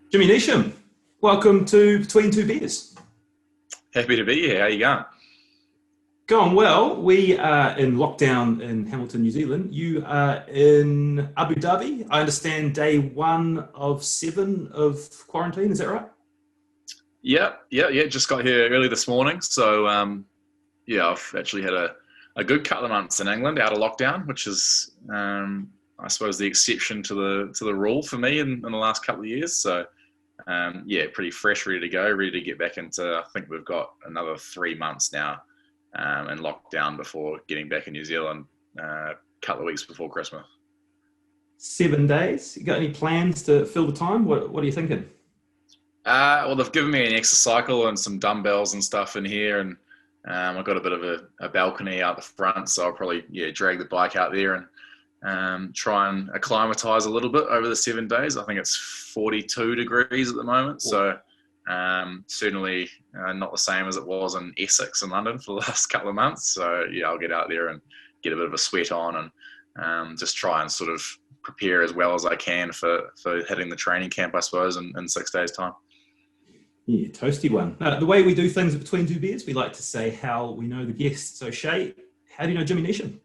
Jimmy Neesham, welcome to Between Two Beers. Happy to be here. How you going? Going well. We are in lockdown in Hamilton, New Zealand. You are in Abu Dhabi. I understand day 1 of 7 of quarantine. Is that right? Yeah. Just got here early this morning. So, yeah, I've actually had a good couple of months in England out of lockdown, which is, I suppose, the exception to the rule for me in the last couple of years. So, yeah, pretty fresh, ready to go, ready to get back into. I think we've got another 3 months now in lockdown before getting back in New Zealand a couple of weeks before Christmas. 7 days. You got any plans to fill the time? What are you thinking? Well, they've given me an exercise cycle and some dumbbells and stuff in here, and I've got a bit of a balcony out the front, so I'll probably drag the bike out there and try and acclimatise a little bit over the 7 days. I think it's 42 degrees at the moment, so certainly not the same as it was in Essex in London for the last couple of months. So yeah, I'll get out there and get a bit of a sweat on and just try and sort of prepare as well as I can for hitting the training camp, I suppose, in 6 days' time. Yeah, toasty one. The way we do things at Between Two Beers, we like to say how we know the guests. So Shay, how do you know Jimmy Neesham?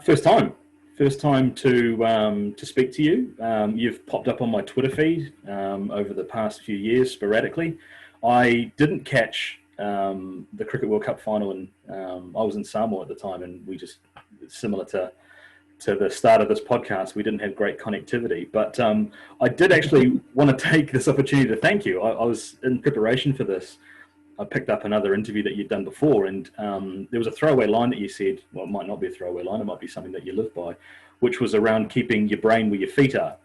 First time to speak to you. You've popped up on my Twitter feed over the past few years sporadically. I didn't catch the Cricket World Cup final, and I was in Samoa at the time, and we just, similar to the start of this podcast, we didn't have great connectivity. But I did actually want to take this opportunity to thank you. I was in preparation for this. I picked up another interview that you'd done before, and there was a throwaway line that you said, well, it might not be a throwaway line, it might be something that you live by, which was around keeping your brain where your feet are.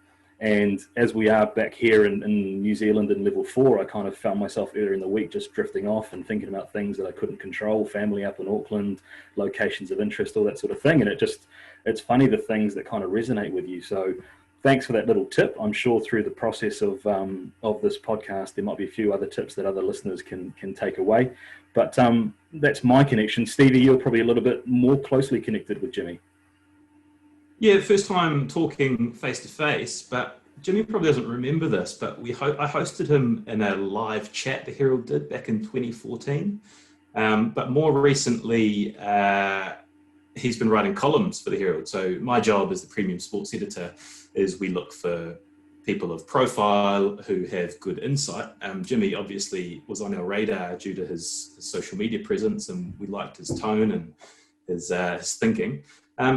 And as we are back here in New Zealand in level 4, I kind of found myself earlier in the week just drifting off and thinking about things that I couldn't control, family up in Auckland, locations of interest, all that sort of thing. And it's funny the things that kind of resonate with you. So thanks for that little tip. I'm sure through the process of this podcast, there might be a few other tips that other listeners can take away. But that's my connection. Stevie, you're probably a little bit more closely connected with Jimmy. Yeah, first time talking face to face, but Jimmy probably doesn't remember this, but I hosted him in a live chat the Herald did back in 2014. But more recently, he's been writing columns for the Herald. So my job as the premium sports editor is we look for people of profile who have good insight. Jimmy obviously was on our radar due to his social media presence, and we liked his tone and his thinking.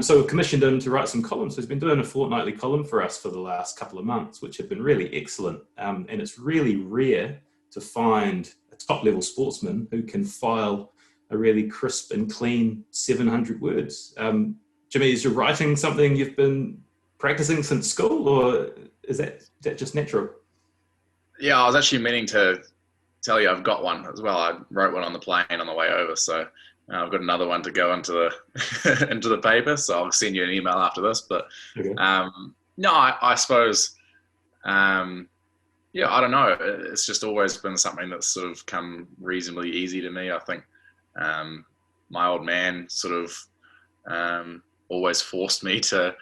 So we commissioned him to write some columns. So he's been doing a fortnightly column for us for the last couple of months, which have been really excellent. And it's really rare to find a top-level sportsman who can file a really crisp and clean 700 words. Jimmy, is your writing something you've been practicing since school, or is that just natural? Yeah, I was actually meaning to tell you I've got one as well. I wrote one on the plane on the way over, so I've got another one to go into the into the paper. So I'll send you an email after this. But Okay. No, I suppose, yeah, I don't know. It's just always been something that's sort of come reasonably easy to me. I think my old man sort of always forced me to,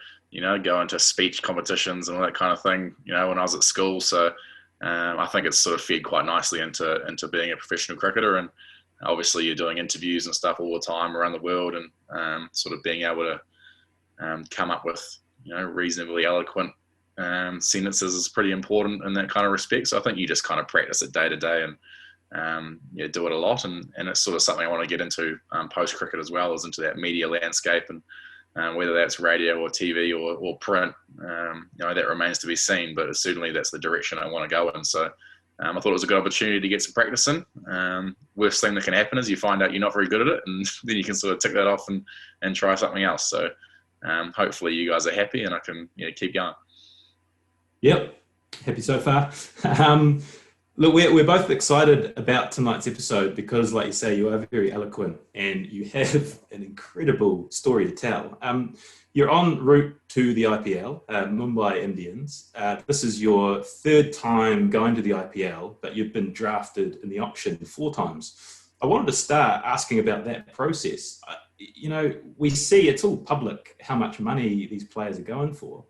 go into speech competitions and all that kind of thing, when I was at school. So I think it's sort of fed quite nicely into being a professional cricketer. And obviously you're doing interviews and stuff all the time around the world, and sort of being able to come up with, reasonably eloquent sentences is pretty important in that kind of respect. So I think you just kind of practice it day to day and do it a lot. And it's sort of something I want to get into post cricket as well, is into that media landscape, and whether that's radio or TV or print, that remains to be seen. But certainly that's the direction I want to go in. So I thought it was a good opportunity to get some practice in. Worst thing that can happen is you find out you're not very good at it, and then you can sort of tick that off and try something else. So hopefully you guys are happy and I can keep going. Yep, happy so far. Look, we're both excited about tonight's episode because, like you say, you are very eloquent and you have an incredible story to tell. You're en route to the IPL, Mumbai Indians. This is your third time going to the IPL, but you've been drafted in the auction 4 times. I wanted to start asking about that process. We see it's all public how much money these players are going for.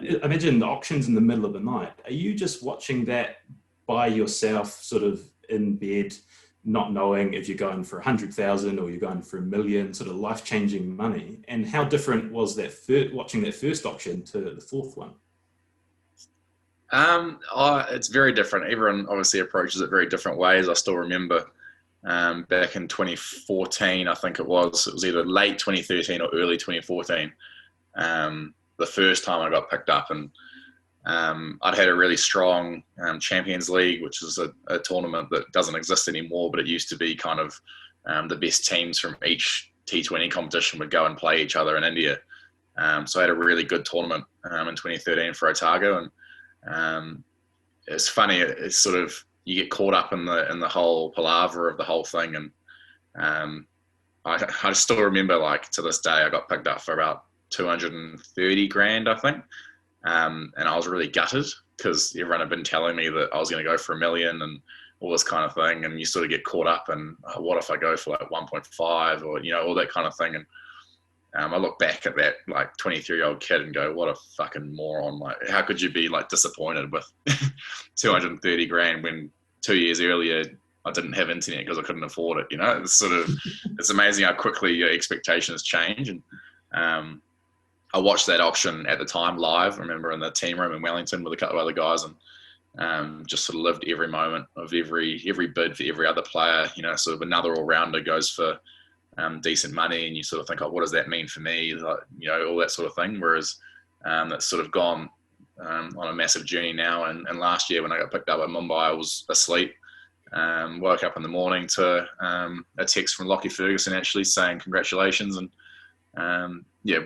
imagine the auction's in the middle of the night. Are you just watching that by yourself, sort of in bed, not knowing if you're going for 100,000 or you're going for 1 million, sort of life-changing money? And how different was that watching that first auction to the fourth one? It's very different. Everyone obviously approaches it very different ways. I still remember back in 2014, I think it was either late 2013 or early 2014, the first time I got picked up, and I'd had a really strong Champions League, which is a tournament that doesn't exist anymore, but it used to be kind of the best teams from each T20 competition would go and play each other in India. So I had a really good tournament in 2013 for Otago, and it's funny. It's sort of, you get caught up in the whole palaver of the whole thing, and I still remember, like, to this day, I got picked up for about 230 grand, I think. And I was really gutted because everyone had been telling me that I was going to go for 1 million and all this kind of thing. And you sort of get caught up in, oh, what if I go for like 1.5 or, all that kind of thing. And I look back at that like 23-year-old kid and go, what a fucking moron. Like, how could you be like disappointed with 230 grand when 2 years earlier I didn't have internet because I couldn't afford it? It's sort of, it's amazing how quickly your expectations change. And I watched that auction at the time live. I remember in the team room in Wellington with a couple of other guys, and just sort of lived every moment of every bid for every other player. Sort of another all-rounder goes for decent money, and you sort of think, oh, what does that mean for me? Like, all that sort of thing. Whereas that's sort of gone on a massive journey now. And last year when I got picked up by Mumbai, I was asleep. Woke up in the morning to a text from Lockie Ferguson actually saying congratulations, and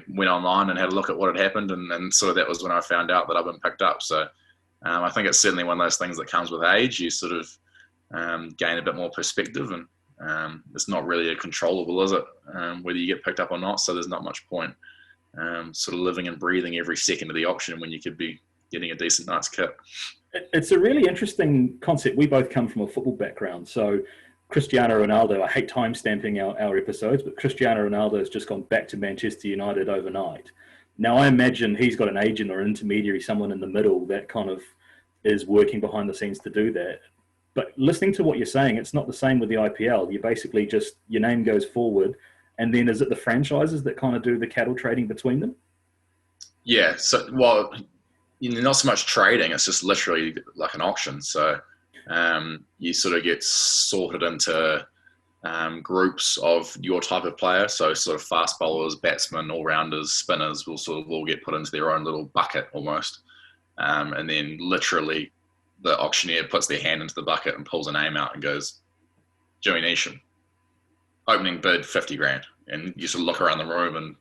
went online and had a look at what had happened, and sort of that was when I found out that I've been picked up. So I think it's certainly one of those things that comes with age. You sort of gain a bit more perspective, and it's not really a controllable, is it, whether you get picked up or not. So there's not much point sort of living and breathing every second of the auction when you could be getting a decent night's kit. It's a really interesting concept. We both come from a football background, so Cristiano Ronaldo, I hate time-stamping our episodes, but Cristiano Ronaldo has just gone back to Manchester United overnight. Now, I imagine he's got an agent or intermediary, someone in the middle that kind of is working behind the scenes to do that. But listening to what you're saying, it's not the same with the IPL. You basically just, your name goes forward, and then is it the franchises that kind of do the cattle trading between them? Yeah, so, well, not so much trading, it's just literally like an auction. So you sort of get sorted into groups of your type of player. So sort of fast bowlers, batsmen, all-rounders, spinners will sort of all get put into their own little bucket almost. And then literally the auctioneer puts their hand into the bucket and pulls a name out and goes, Jimmy Neesham, opening bid 50 grand. And you sort of look around the room and,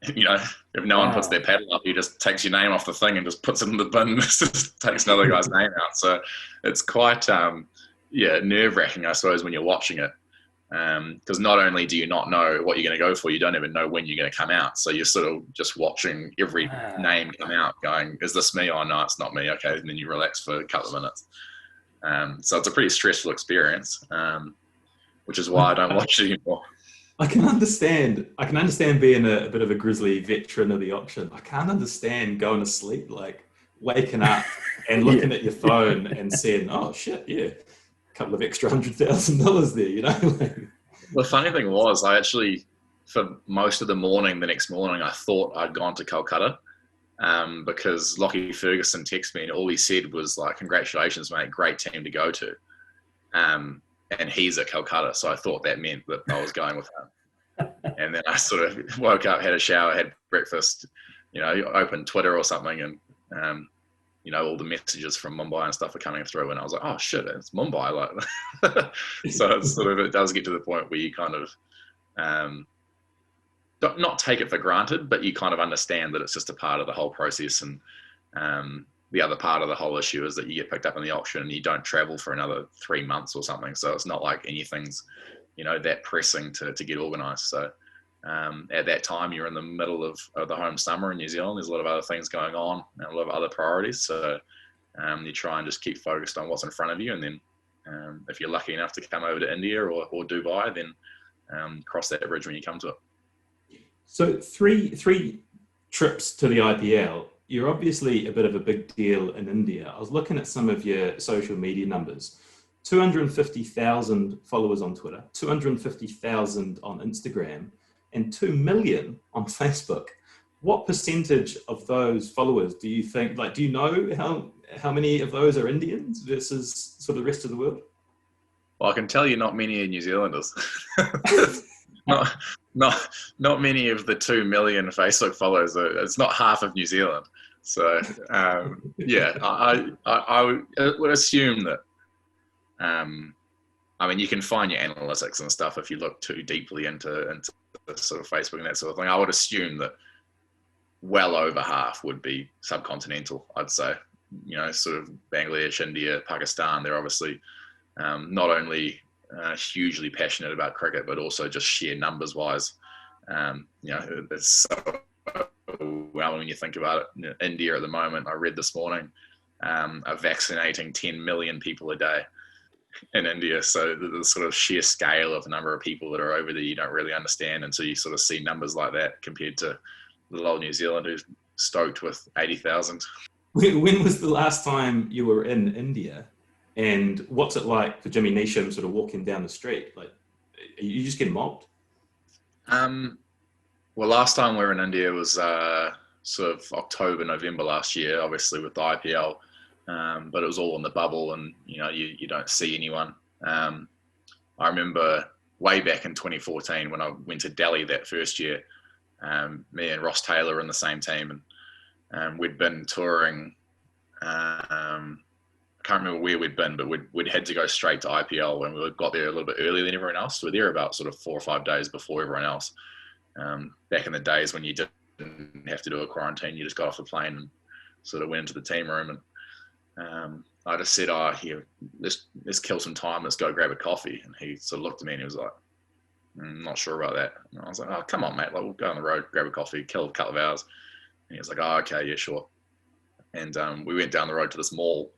if no one puts their paddle up, he just takes your name off the thing and just puts it in the bin and just takes another guy's name out. So it's quite, nerve-wracking, I suppose, when you're watching it. Because not only do you not know what you're going to go for, you don't even know when you're going to come out. So you're sort of just watching every name come out going, is this me? Oh, no, it's not me. Okay. And then you relax for a couple of minutes. So it's a pretty stressful experience, which is why I don't watch it anymore. I can understand being a bit of a grizzly veteran of the auction. I can't understand going to sleep, like waking up and looking at your phone and saying, oh shit, yeah, a couple of extra $100,000 there, The funny thing was, I actually, for most of the morning, the next morning, I thought I'd gone to Calcutta because Lockie Ferguson texted me and all he said was like, congratulations, mate, great team to go to. And he's at Calcutta, so I thought that meant that I was going with him. And then I sort of woke up, had a shower, had breakfast, opened Twitter or something, and all the messages from Mumbai and stuff are coming through, and I was like, oh shit, it's Mumbai, like. So it's sort of, it does get to the point where you kind of not take it for granted, but you kind of understand that it's just a part of the whole process. And the other part of the whole issue is that you get picked up in the auction and you don't travel for another 3 months or something. So it's not like anything's, that pressing to get organised. So at that time, you're in the middle of the home summer in New Zealand. There's a lot of other things going on and a lot of other priorities. So you try and just keep focused on what's in front of you. And then if you're lucky enough to come over to India or Dubai, then cross that bridge when you come to it. So three trips to the IPL. you're obviously a bit of a big deal in India. I was looking at some of your social media numbers. 250,000 followers on Twitter, 250,000 on Instagram, and 2 million on Facebook. What percentage of those followers do you think, like, do you know how many of those are Indians versus sort of the rest of the world? Well, I can tell you not many are New Zealanders. not many of the 2 million Facebook followers. It's not half of New Zealand. So, yeah, I would assume that, I mean, you can find your analytics and stuff if you look too deeply into sort of Facebook and that sort of thing. I would assume that well over half would be subcontinental, I'd say. You know, sort of Bangladesh, India, Pakistan, they're obviously not only hugely passionate about cricket, but also just sheer numbers-wise. You know, it's so well when you think about it. You know, India at the moment, I read this morning, are vaccinating 10 million people a day in India. So the sort of sheer scale of the number of people that are over there, you don't really understand until you sort of see numbers like that compared to little old New Zealand who's stoked with 80,000. When was the last time you were in India? And what's it like for Jimmy Neesham sort of walking down the street? Like, you just get mobbed? Well, last time we were in India was sort of October, November last year, obviously with the IPL. But it was all in the bubble and, you know, you don't see anyone. I remember way back in 2014 when I went to Delhi that first year, me and Ross Taylor were in the same team and we'd been touring, I can't remember where we'd been, but we'd had to go straight to IPL and we got there a little bit earlier than everyone else. So we were there about sort of 4 or 5 days before everyone else. Back in the days when you didn't have to do a quarantine, you just got off the plane and sort of went into the team room and I just said, here, let's kill some time. Let's go grab a coffee. And he sort of looked at me and he was like, I'm not sure about that. And I was like, oh, come on, mate. Like, we'll go on the road, grab a coffee, kill a couple of hours. And he was like, oh, okay, yeah, sure. And we went down the road to this mall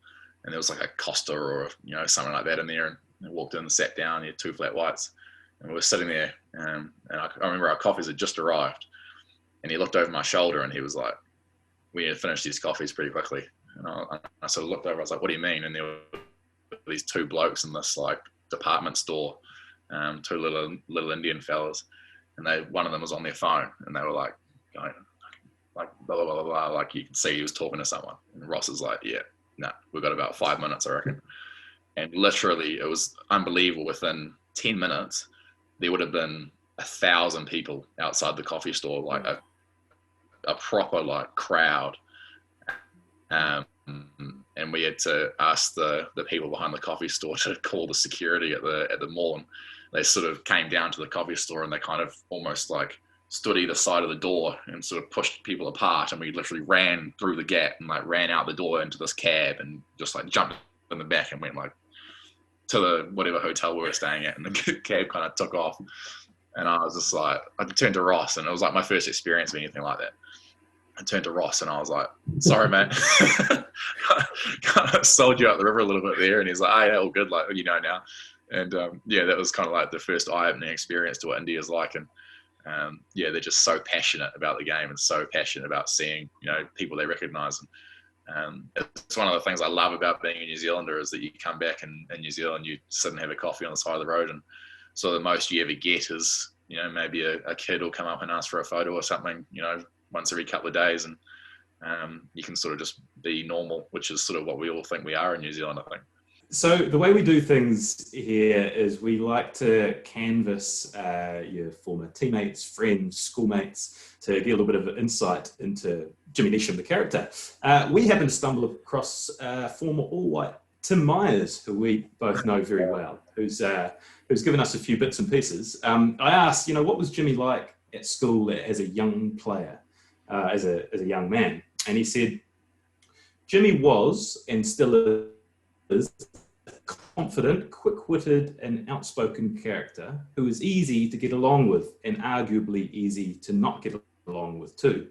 and there was like a Costa or, you know, something like that in there. And I walked in and sat down, he had 2 flat whites. And we were sitting there and I remember our coffees had just arrived. And he looked over my shoulder and he was like, we had finished these coffees pretty quickly. And I sort of looked over, I was like, what do you mean? And there were these 2 blokes in this like department store, 2 little Indian fellas. And one of them was on their phone and they were like, going, like, blah, blah, blah, blah, like you could see he was talking to someone. And Ross is like, yeah, no, we've got about 5 minutes, I reckon. And literally it was unbelievable. Within 10 minutes, there would have been 1,000 people outside the coffee store, like a proper like crowd. And we had to ask the people behind the coffee store to call the security at the mall. And they sort of came down to the coffee store and they kind of almost like stood either side of the door and sort of pushed people apart. And we literally ran through the gap and like ran out the door into this cab and just like jumped in the back and went like to the whatever hotel we were staying at. And the cab kind of took off. And I was just like, I turned to Ross and it was like my first experience of anything like that. I turned to Ross and I was like, sorry, mate. Kind of sold you out the river a little bit there. And he's like, oh, yeah, all good. Like, you know now. And yeah, that was kind of like the first eye-opening experience to what India's like. And yeah, they're just so passionate about the game and so passionate about seeing, you know, people they recognize. And it's one of the things I love about being a New Zealander is that you come back in New Zealand, you sit and have a coffee on the side of the road. And so the most you ever get is, you know, maybe a kid will come up and ask for a photo or something, you know, once every couple of days. And you can sort of just be normal, which is sort of what we all think we are in New Zealand, I think. So the way we do things here is we like to canvass your former teammates, friends, schoolmates to get a little bit of insight into Jimmy Neesham, the character. We happen to stumble across former All-White Tim Myers, who we both know very well, who's given us a few bits and pieces. I asked, you know, what was Jimmy like at school as a young player, as a young man? And he said, Jimmy was and still is a confident, quick-witted and outspoken character who is easy to get along with and arguably easy to not get along with too.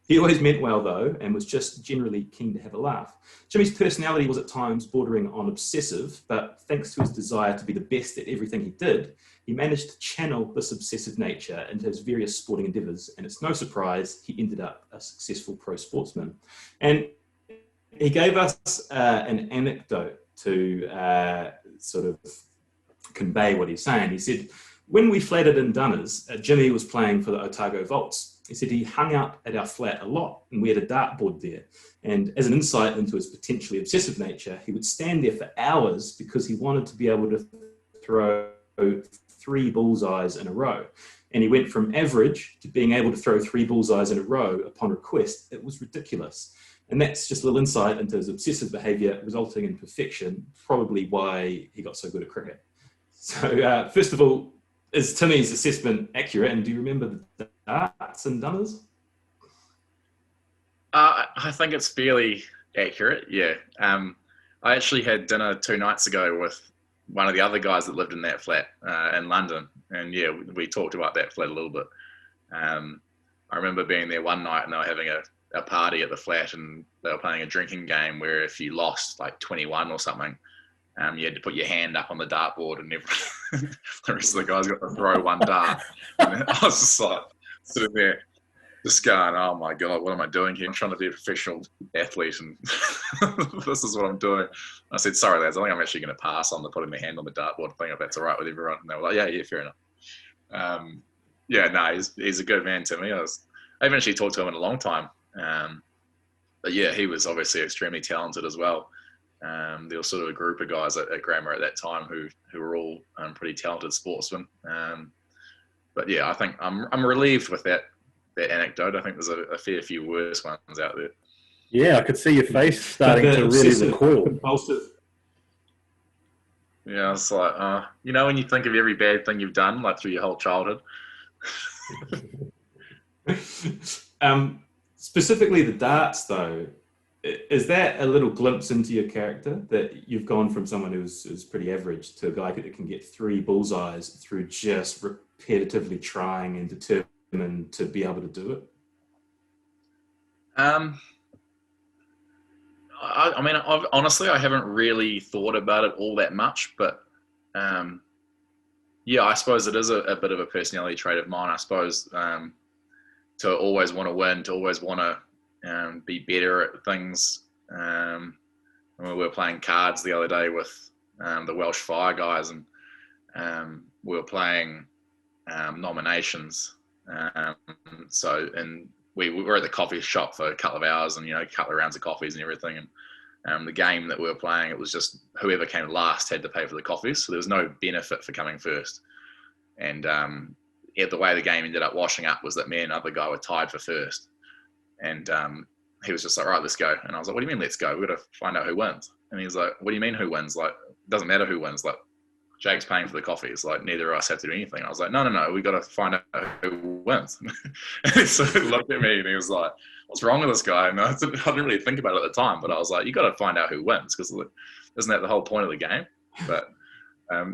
He always meant well, though, and was just generally keen to have a laugh. Jimmy's personality was at times bordering on obsessive, but thanks to his desire to be the best at everything he did, he managed to channel this obsessive nature into his various sporting endeavours, and it's no surprise he ended up a successful pro sportsman. And he gave us an anecdote to sort of convey what he's saying. He said, when we flatted in Dunners, Jimmy was playing for the Otago Vaults. He said he hung out at our flat a lot and we had a dartboard there. And as an insight into his potentially obsessive nature, he would stand there for hours because he wanted to be able to throw 3 bullseyes in a row. And he went from average to being able to throw 3 bullseyes in a row upon request. It was ridiculous. And that's just a little insight into his obsessive behaviour resulting in perfection, probably why he got so good at cricket. So first of all, is Timmy's assessment accurate? And do you remember the darts and Dunners? I think it's fairly accurate, yeah. I actually had dinner 2 nights ago with one of the other guys that lived in that flat in London. And yeah, we talked about that flat a little bit. I remember being there one night and they were having a party at the flat and they were playing a drinking game where if you lost like 21 or something, you had to put your hand up on the dartboard and the rest of the guys got to throw 1 dart. And I was just like sitting there just going, oh my God, what am I doing here? I'm trying to be a professional athlete and this is what I'm doing. I said, sorry lads, I think I'm actually going to pass on the putting my hand on the dartboard thing if that's all right with everyone. And they were like, yeah, fair enough. Yeah, no, he's a good man to me. I haven't actually talked to him in a long time. But yeah, he was obviously extremely talented as well. There was sort of a group of guys at Grammar at that time who were all pretty talented sportsmen. But yeah, I think I'm relieved with that anecdote. I think there's a fair few worse ones out there. Yeah, I could see your face starting to really recoil. Compulsive. Yeah, it's like, when you think of every bad thing you've done, like through your whole childhood. Specifically the darts, though, is that a little glimpse into your character, that you've gone from someone who's pretty average to a guy that can get 3 bullseyes through just repetitively trying and determined to be able to do it? Honestly, I haven't really thought about it all that much, but yeah, I suppose it is a bit of a personality trait of mine. I suppose to always want to win, to always want to be better at things. We were playing cards the other day with the Welsh Fire guys, and we were playing nominations. And we were at the coffee shop for a couple of hours, and a couple of rounds of coffees and everything. And the game that we were playing, it was just whoever came last had to pay for the coffees, so there was no benefit for coming first. And the way the game ended up washing up was that me and another guy were tied for first. And he was just like, right, let's go. And I was like, what do you mean, let's go? We've got to find out who wins. And he was like, what do you mean who wins? Like, it doesn't matter who wins. Like, Jake's paying for the coffees. Like, neither of us have to do anything. I was like, no, we got to find out who wins. And he sort of looked at me and he was like, what's wrong with this guy? And I didn't really think about it at the time, but I was like, you got to find out who wins, because isn't that the whole point of the game? But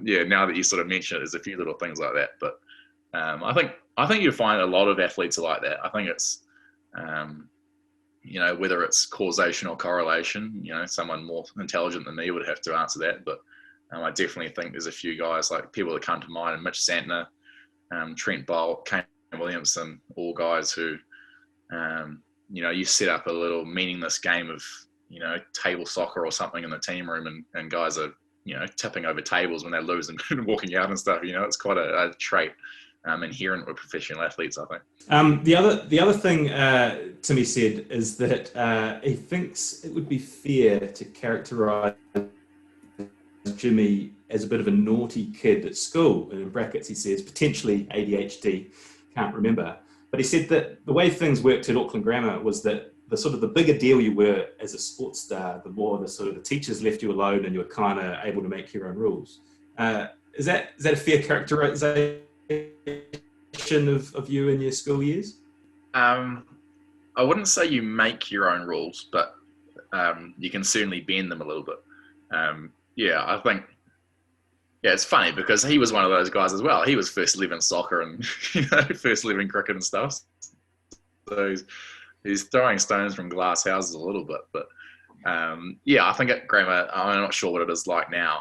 yeah, now that you sort of mention it, there's a few little things like that. But I think you find a lot of athletes are like that. I think it's whether it's causation or correlation, someone more intelligent than me would have to answer that. But I definitely think there's a few guys, like people that come to mind, Mitch Santner, Trent Boult, Kane Williamson, all guys who, you set up a little meaningless game of, table soccer or something in the team room, and guys are, tipping over tables when they lose and walking out and stuff. It's quite a trait inherent with professional athletes, I think. The other thing Timmy said is that he thinks it would be fair to characterise Jimmy as a bit of a naughty kid at school, and in brackets he says potentially ADHD, can't remember. But he said that the way things worked at Auckland Grammar was that the bigger deal you were as a sports star, the more the teachers left you alone and you were kind of able to make your own rules. Is that a fair characterization of you in your school years? I wouldn't say you make your own rules, but you can certainly bend them a little bit. I think, it's funny because he was one of those guys as well. He was first 11 soccer and first 11 cricket and stuff. So he's throwing stones from glass houses a little bit, but yeah, I think at grammar, I'm not sure what it is like now,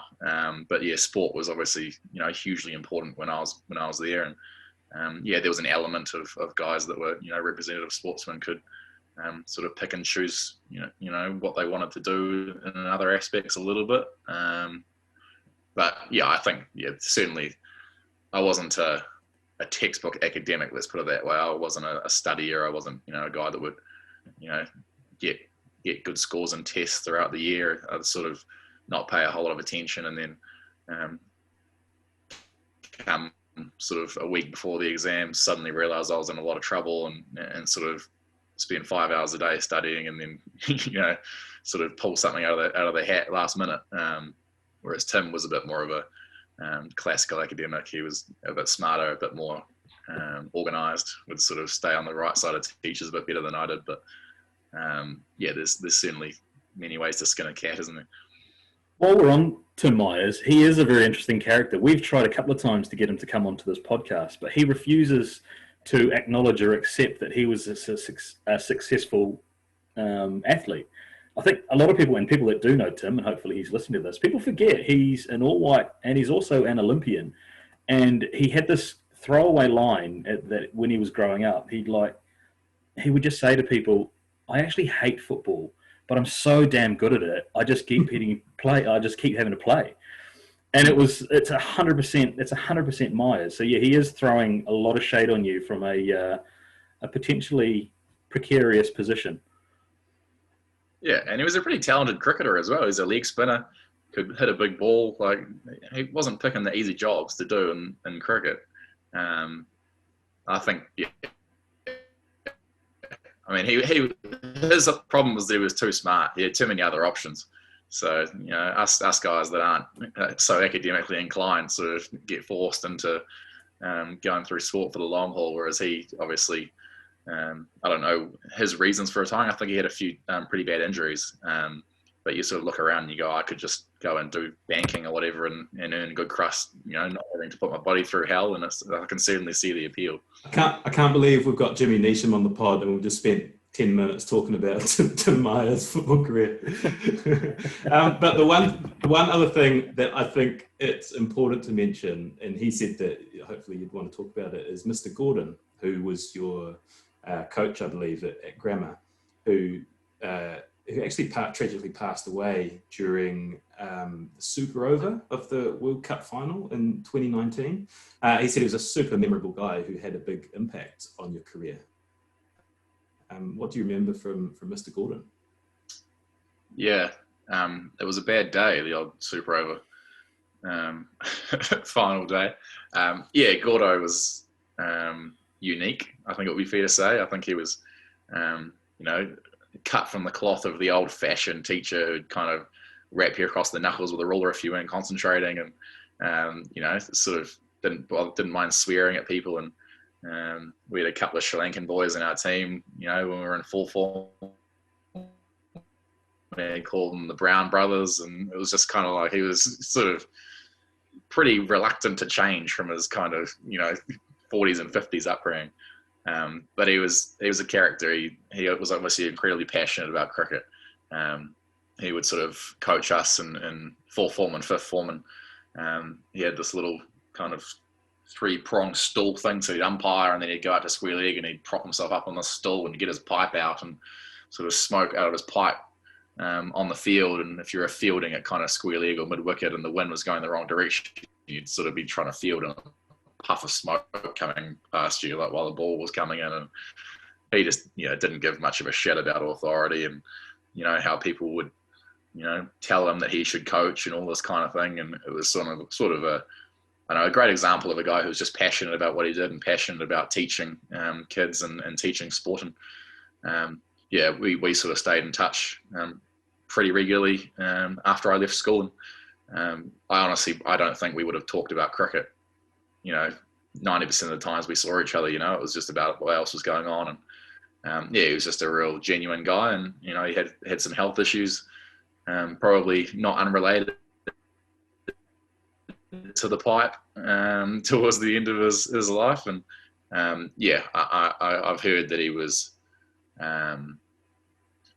but yeah, sport was obviously hugely important when I was there, and yeah, there was an element of guys that were representative sportsmen could sort of pick and choose what they wanted to do in other aspects a little bit, but yeah, I think certainly I wasn't a textbook academic, let's put it that way. I wasn't a studier. I wasn't a guy that would get good scores in tests throughout the year. I'd sort of not pay a whole lot of attention, and then come sort of a week before the exam, suddenly realize I was in a lot of trouble, and sort of spend 5 hours a day studying, and then sort of pull something out of the hat last minute. Whereas Tim was a bit more of a classical academic. He was a bit smarter, a bit more organised, would sort of stay on the right side of teachers a bit better than I did. But yeah, there's certainly many ways to skin a cat, isn't there? While we're on Tim Myers, he is a very interesting character. We've tried a couple of times to get him to come onto this podcast, but he refuses to acknowledge or accept that he was a successful athlete. I think a lot of people, and people that do know Tim, and hopefully he's listening to this, people forget he's an all-white and he's also an Olympian. And he had this throwaway line that when he was growing up, he would just say to people, I actually hate football, but I'm so damn good at it. I just keep I just keep having to play. And it's 100% Myers. So yeah, he is throwing a lot of shade on you from a potentially precarious position. Yeah, and he was a pretty talented cricketer as well. He's a leg spinner, could hit a big ball. Like, he wasn't picking the easy jobs to do in cricket. I think, yeah. I mean, his problem was that he was too smart. He had too many other options. So, us guys that aren't so academically inclined sort of get forced into going through sport for the long haul, whereas he obviously, I don't know his reasons for retiring. I think he had a few pretty bad injuries. But you sort of look around and you go, I could just go and do banking or whatever and earn a good crust, not having to put my body through hell. And I can certainly see the appeal. I can't believe we've got Jimmy Neesham on the pod and we've just spent 10 minutes talking about Tim Myers' football career. But the one other thing that I think it's important to mention, and he said that hopefully you'd want to talk about it, is Mr. Gordon, who was your coach, I believe, at Grammar, who actually tragically passed away during the Super Over of the World Cup final in 2019. He said he was a super memorable guy who had a big impact on your career. What do you remember from Mr. Gordon? Yeah, it was a bad day, the old Super Over final day. Yeah, Gordo was unique, I think it would be fair to say. I think he was, cut from the cloth of the old-fashioned teacher who'd kind of wrap you across the knuckles with a ruler if you weren't concentrating, and sort of didn't mind swearing at people. And we had a couple of Sri Lankan boys in our team, when we were in full form. They called them the Brown Brothers, and it was just kind of like he was sort of pretty reluctant to change from his kind of 40s and 50s upbringing. But he was a character. He was obviously incredibly passionate about cricket. He would sort of coach us in fourth form and fifth form, and he had this little kind of 3-pronged stool thing. So he'd umpire, and then he'd go out to square leg, and he'd prop himself up on the stool and get his pipe out and sort of smoke out of his pipe on the field. And if you're fielding at kind of square leg or mid wicket, and the wind was going the wrong direction, you'd sort of be trying to field and puff of smoke coming past you, like while the ball was coming in. And he just didn't give much of a shit about authority and how people would tell him that he should coach and all this kind of thing. And it was sort of a great example of a guy who was just passionate about what he did and passionate about teaching kids and teaching sport. And we sort of stayed in touch pretty regularly after I left school. And I don't think we would have talked about cricket 90% of the times we saw each other. It was just about what else was going on. And he was just a real genuine guy, and he had some health issues, probably not unrelated to the pipe towards the end of his life. And I've heard that he was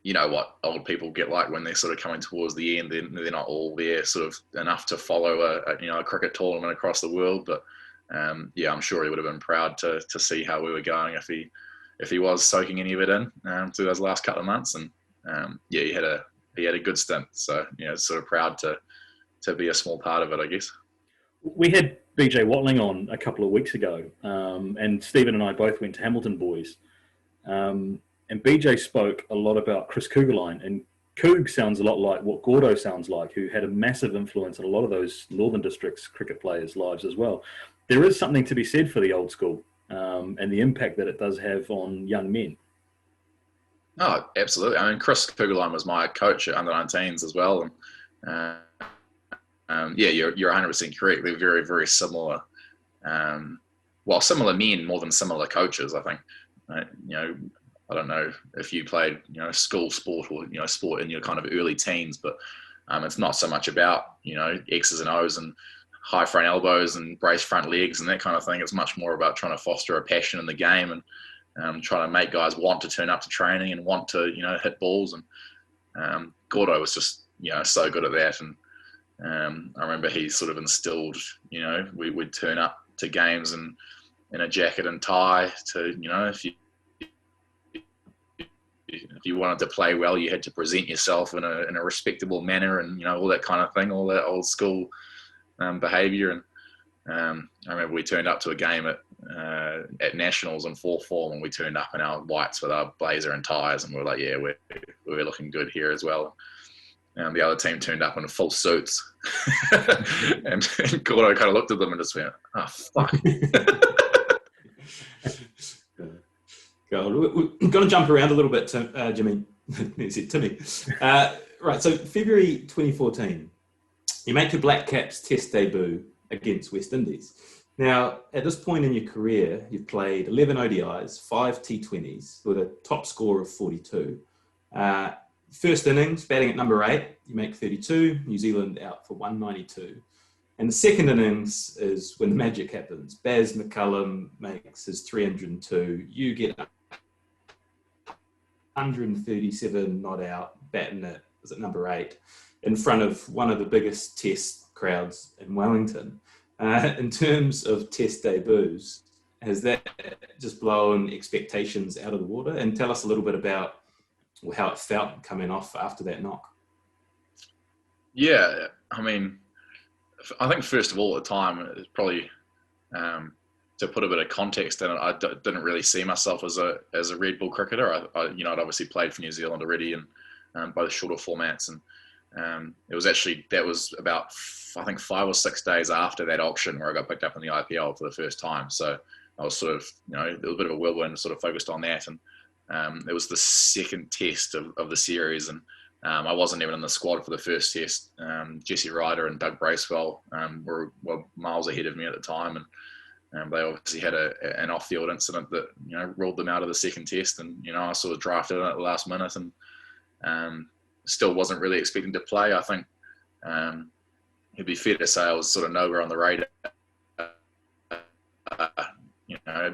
you know what old people get like when they're sort of coming towards the end. They're not all there sort of enough to follow a cricket tournament across the world. But yeah, I'm sure he would have been proud to see how we were going if he was soaking any of it in through those last couple of months. And yeah, he had a good stint. So sort of proud to be a small part of it, I guess. We had BJ Watling on a couple of weeks ago, and Stephen and I both went to Hamilton Boys. And BJ spoke a lot about Chris Kugelheim, and Coog sounds a lot like what Gordo sounds like, who had a massive influence on a lot of those Northern Districts cricket players' lives as well. There is something to be said for the old school and the impact that it does have on young men. Oh, absolutely. I mean, Chris Kugelheim was my coach at under-19s as well. And yeah, you're 100% correct. They're very, very similar. Similar men more than similar coaches, I think. I don't know if you played, school sport or, sport in your kind of early teens, but it's not so much about, X's and O's and high front elbows and brace front legs and that kind of thing. It's much more about trying to foster a passion in the game and trying to make guys want to turn up to training and want to, hit balls. And Gordo was just, so good at that. And I remember he sort of instilled, we'd turn up to games and in a jacket and tie to, if you wanted to play well, you had to present yourself in a respectable manner and, all that kind of thing, all that old school behaviour. And I remember we turned up to a game at Nationals in fourth form, and we turned up in our whites with our blazer and ties, and we were like, yeah, we're looking good here as well. And the other team turned up in full suits. and Gordo kind of looked at them and just went, oh, fuck. God, we're going to jump around a little bit, Jimmy. Timmy. Right, so February 2014, you make your Black Caps Test debut against West Indies. Now, at this point in your career, you've played 11 ODIs, 5 T20s with a top score of 42. First innings, batting at number 8, you make 32, New Zealand out for 192. And the second innings is when the magic happens. Baz McCullum makes his 302. You get 137 not out, batting at number 8, in front of one of the biggest Test crowds in Wellington. In terms of Test debuts, has that just blown expectations out of the water? And tell us a little bit about how it felt coming off after that knock. Yeah, I mean, I think first of all at the time, it was probably to put a bit of context in it, I didn't really see myself as a Red Bull cricketer. I'd obviously played for New Zealand already in both shorter formats, and that was about I think 5 or 6 days after that auction where I got picked up in the IPL for the first time. So I was sort of there was a bit of a whirlwind, sort of focused on that, and it was the second test of the series, and I wasn't even in the squad for the first test. Jesse Ryder and Doug Bracewell were miles ahead of me at the time, and they obviously had an off-field incident that ruled them out of the second test, and I sort of drafted in at the last minute, and still wasn't really expecting to play. I think it'd be fair to say I was sort of nowhere on the radar,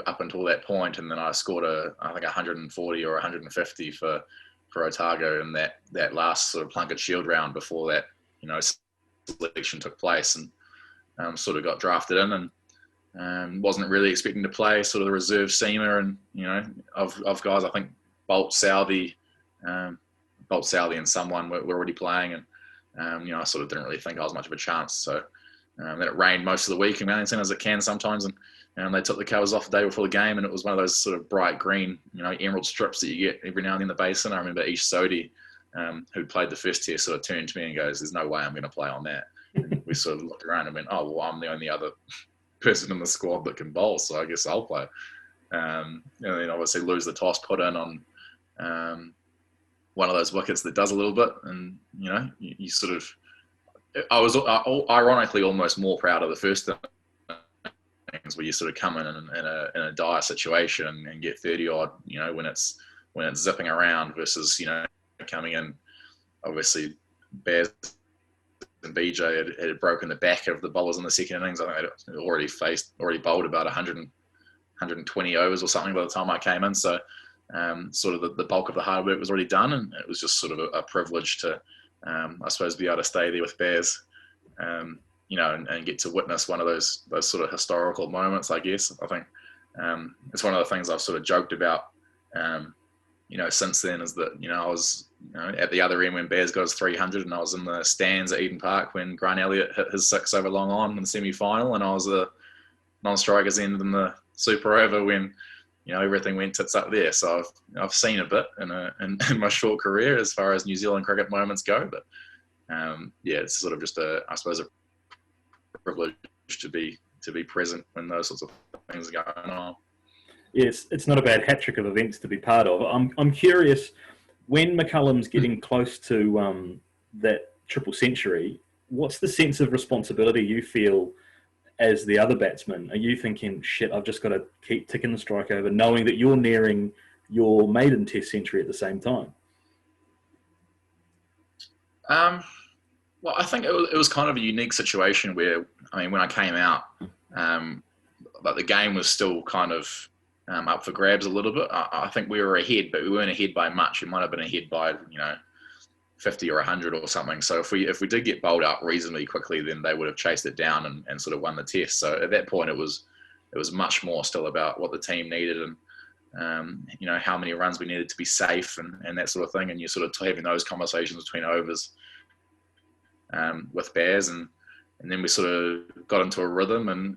up until that point, and then I scored I think 140 or 150 for Otago in that last sort of Plunkett Shield round before that selection took place, and sort of got drafted in, and wasn't really expecting to play, sort of the reserve seamer, and of guys, I think Boult, Southey and someone were already playing, and I sort of didn't really think I was much of a chance. So then it rained most of the week in Wellington, as it can sometimes, and they took the covers off the day before the game, and it was one of those sort of bright green, emerald strips that you get every now and then in the basin. I remember Ish Sodhi, who played the first test, sort of turned to me and goes, "There's no way I'm going to play on that." And we sort of looked around and went, "Oh, well, I'm the only other person in the squad that can bowl, so I guess I'll play." And then obviously lose the toss, put in on one of those wickets that does a little bit, and you sort of. I was ironically almost more proud of the first things where you sort of come in a dire situation and get 30 odd, when it's zipping around versus coming in. Obviously, Baz and BJ had broken the back of the bowlers in the second innings. I think they'd already bowled about 120 overs or something by the time I came in. So sort of the bulk of the hard work was already done, and it was just sort of a privilege to, I suppose, be able to stay there with Baz, you know, and get to witness one of those sort of historical moments, I guess. I think it's one of the things I've sort of joked about, you know, since then, is that, you know, I was, you know, at the other end when Baz got his 300, and I was in the stands at Eden Park when Grant Elliott hit his 6 over long on in the semi-final, and I was the non-strikers end in the super over when, you know, everything went tits up there. So I've seen a bit in my short career as far as New Zealand cricket moments go, but yeah, it's sort of just I suppose a privilege to be present when those sorts of things are going on. Yes, it's not a bad hat trick of events to be part of. I'm curious, when McCullum's getting close to that triple century, what's the sense of responsibility you feel as the other batsman? Are you thinking, shit, I've just got to keep ticking the strike over, knowing that you're nearing your maiden Test century at the same time? Well, I think it was kind of a unique situation where, I mean, when I came out, but the game was still kind of up for grabs a little bit. I think we were ahead, but we weren't ahead by much. We might have been ahead by, you know, 50 or 100 or something. So if we did get bowled out reasonably quickly, then they would have chased it down and sort of won the Test. So at that point, it was much more still about what the team needed and you know, how many runs we needed to be safe and that sort of thing. And you're sort of having those conversations between overs with Baz, and then we sort of got into a rhythm, and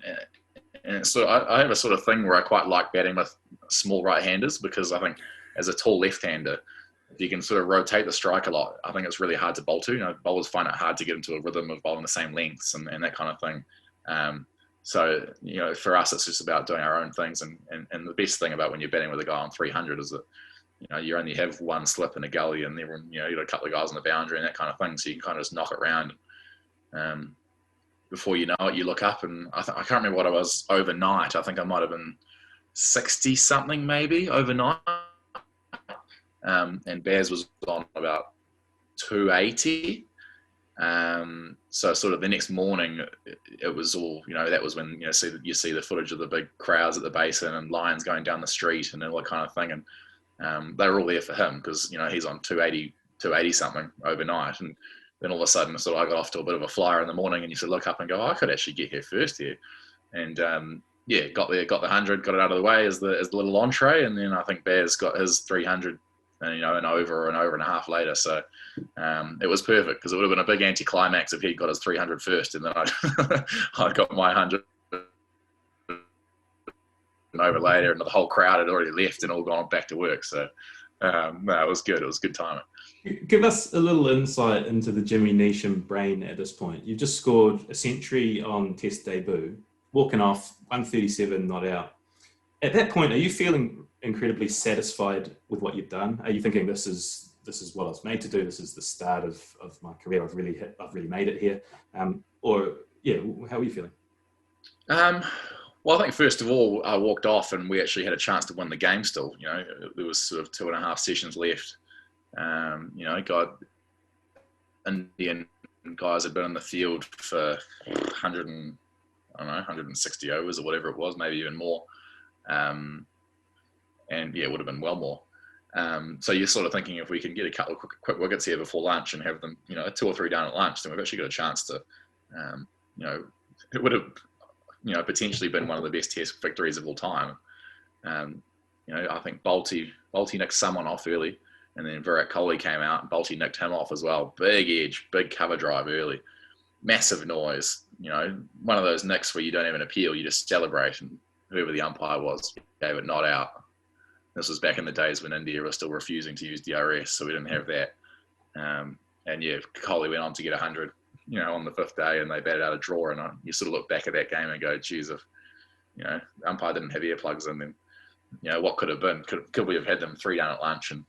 so I have a sort of thing where I quite like batting with small right-handers, because I think as a tall left-hander, if you can sort of rotate the strike a lot, I think it's really hard to bowl to. You know, bowlers find it hard to get into a rhythm of bowling the same lengths and that kind of thing. So, you know, for us, it's just about doing our own things. And the best thing about when you're batting with a guy on 300 is that, you know, you only have one slip in a gully, and everyone, you know, you got a couple of guys on the boundary and that kind of thing. So you can kind of just knock it around. Before you know it, you look up, and I can't remember what I was overnight. I think I might have been 60 something maybe overnight. And Baz was on about 280. So sort of the next morning, it was all, you know, that was when, you know, you see the footage of the big crowds at the basin and lions going down the street and all that kind of thing. And they were all there for him, because, you know, he's on 280 something overnight. And then all of a sudden, sort of, I got off to a bit of a flyer in the morning, and you sort of look up and go, oh, I could actually get here first here. And yeah, got there, got the 100, got it out of the way as the little entree. And then I think Baz got his 300, and, you know, an over and a half later. So it was perfect, because it would have been a big anticlimax if he'd got his 300 first, and then I got my 100 and over later, and the whole crowd had already left and all gone back to work. So no, it was good. It was good timing. Give us a little insight into the Jimmy Neesham brain at this point. You've just scored a century on Test debut, walking off 137 not out. At that point, are you feeling incredibly satisfied with what you've done? Are you thinking this is what I was made to do? This is the start of my career. I've really made it here. Or yeah, how are you feeling? Well, I think first of all, I walked off and we actually had a chance to win the game still. You know, there was sort of 2.5 sessions left. You know, Indian guys had been in the field for 160 overs or whatever it was, maybe even more. And yeah, it would have been well more. So you're sort of thinking, if we can get a couple of quick wickets here before lunch and have them, you know, 2 or 3 down at lunch, then we've actually got a chance to, you know, it would have, you know, potentially been one of the best Test victories of all time. You know, I think Boult nicked someone off early, and then Virat Kohli came out and Boult nicked him off as well. Big edge, big cover drive early, massive noise. You know, one of those nicks where you don't have an appeal, you just celebrate, and whoever the umpire was gave it not out. This was back in the days when India was still refusing to use DRS, so we didn't have that. And yeah, Kohli went on to get 100, you know, on the 5th day, and they batted out a draw. And you sort of look back at that game and go, geez, if, you know, the umpire didn't have earplugs in, then, you know, what could have been? Could we have had them 3 down at lunch and,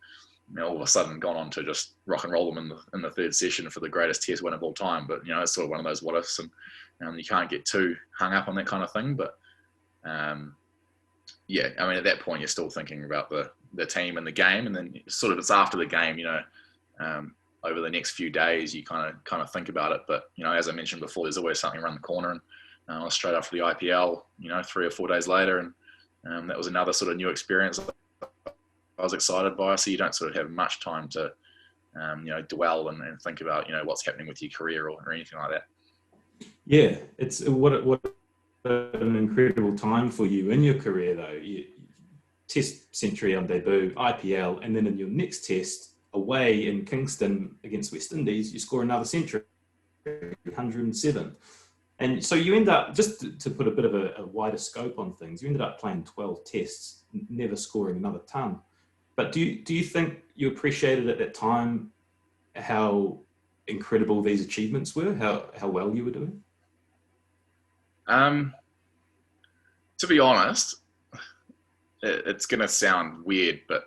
you know, all of a sudden gone on to just rock and roll them in the 3rd session for the greatest Test win of all time? But, you know, it's sort of one of those what ifs, and you can't get too hung up on that kind of thing. But yeah, I mean, at that point, you're still thinking about the team and the game, and then sort of it's after the game, you know, over the next few days, you kind of think about it. But, you know, as I mentioned before, there's always something around the corner, and I was straight after the IPL, you know, 3 or 4 days later, and that was another sort of new experience. was excited by, so you don't sort of have much time to, dwell and think about, what's happening with your career or anything like that. Yeah, it's what an incredible time for you in your career, though. Test century on debut, IPL, and then in your next test away in Kingston against West Indies, you score another century, 107. And so you end up, just to put a bit of a wider scope on things, you ended up playing 12 tests, never scoring another ton. But do you think you appreciated at that time how incredible these achievements were, how well you were doing? To be honest, it's going to sound weird, but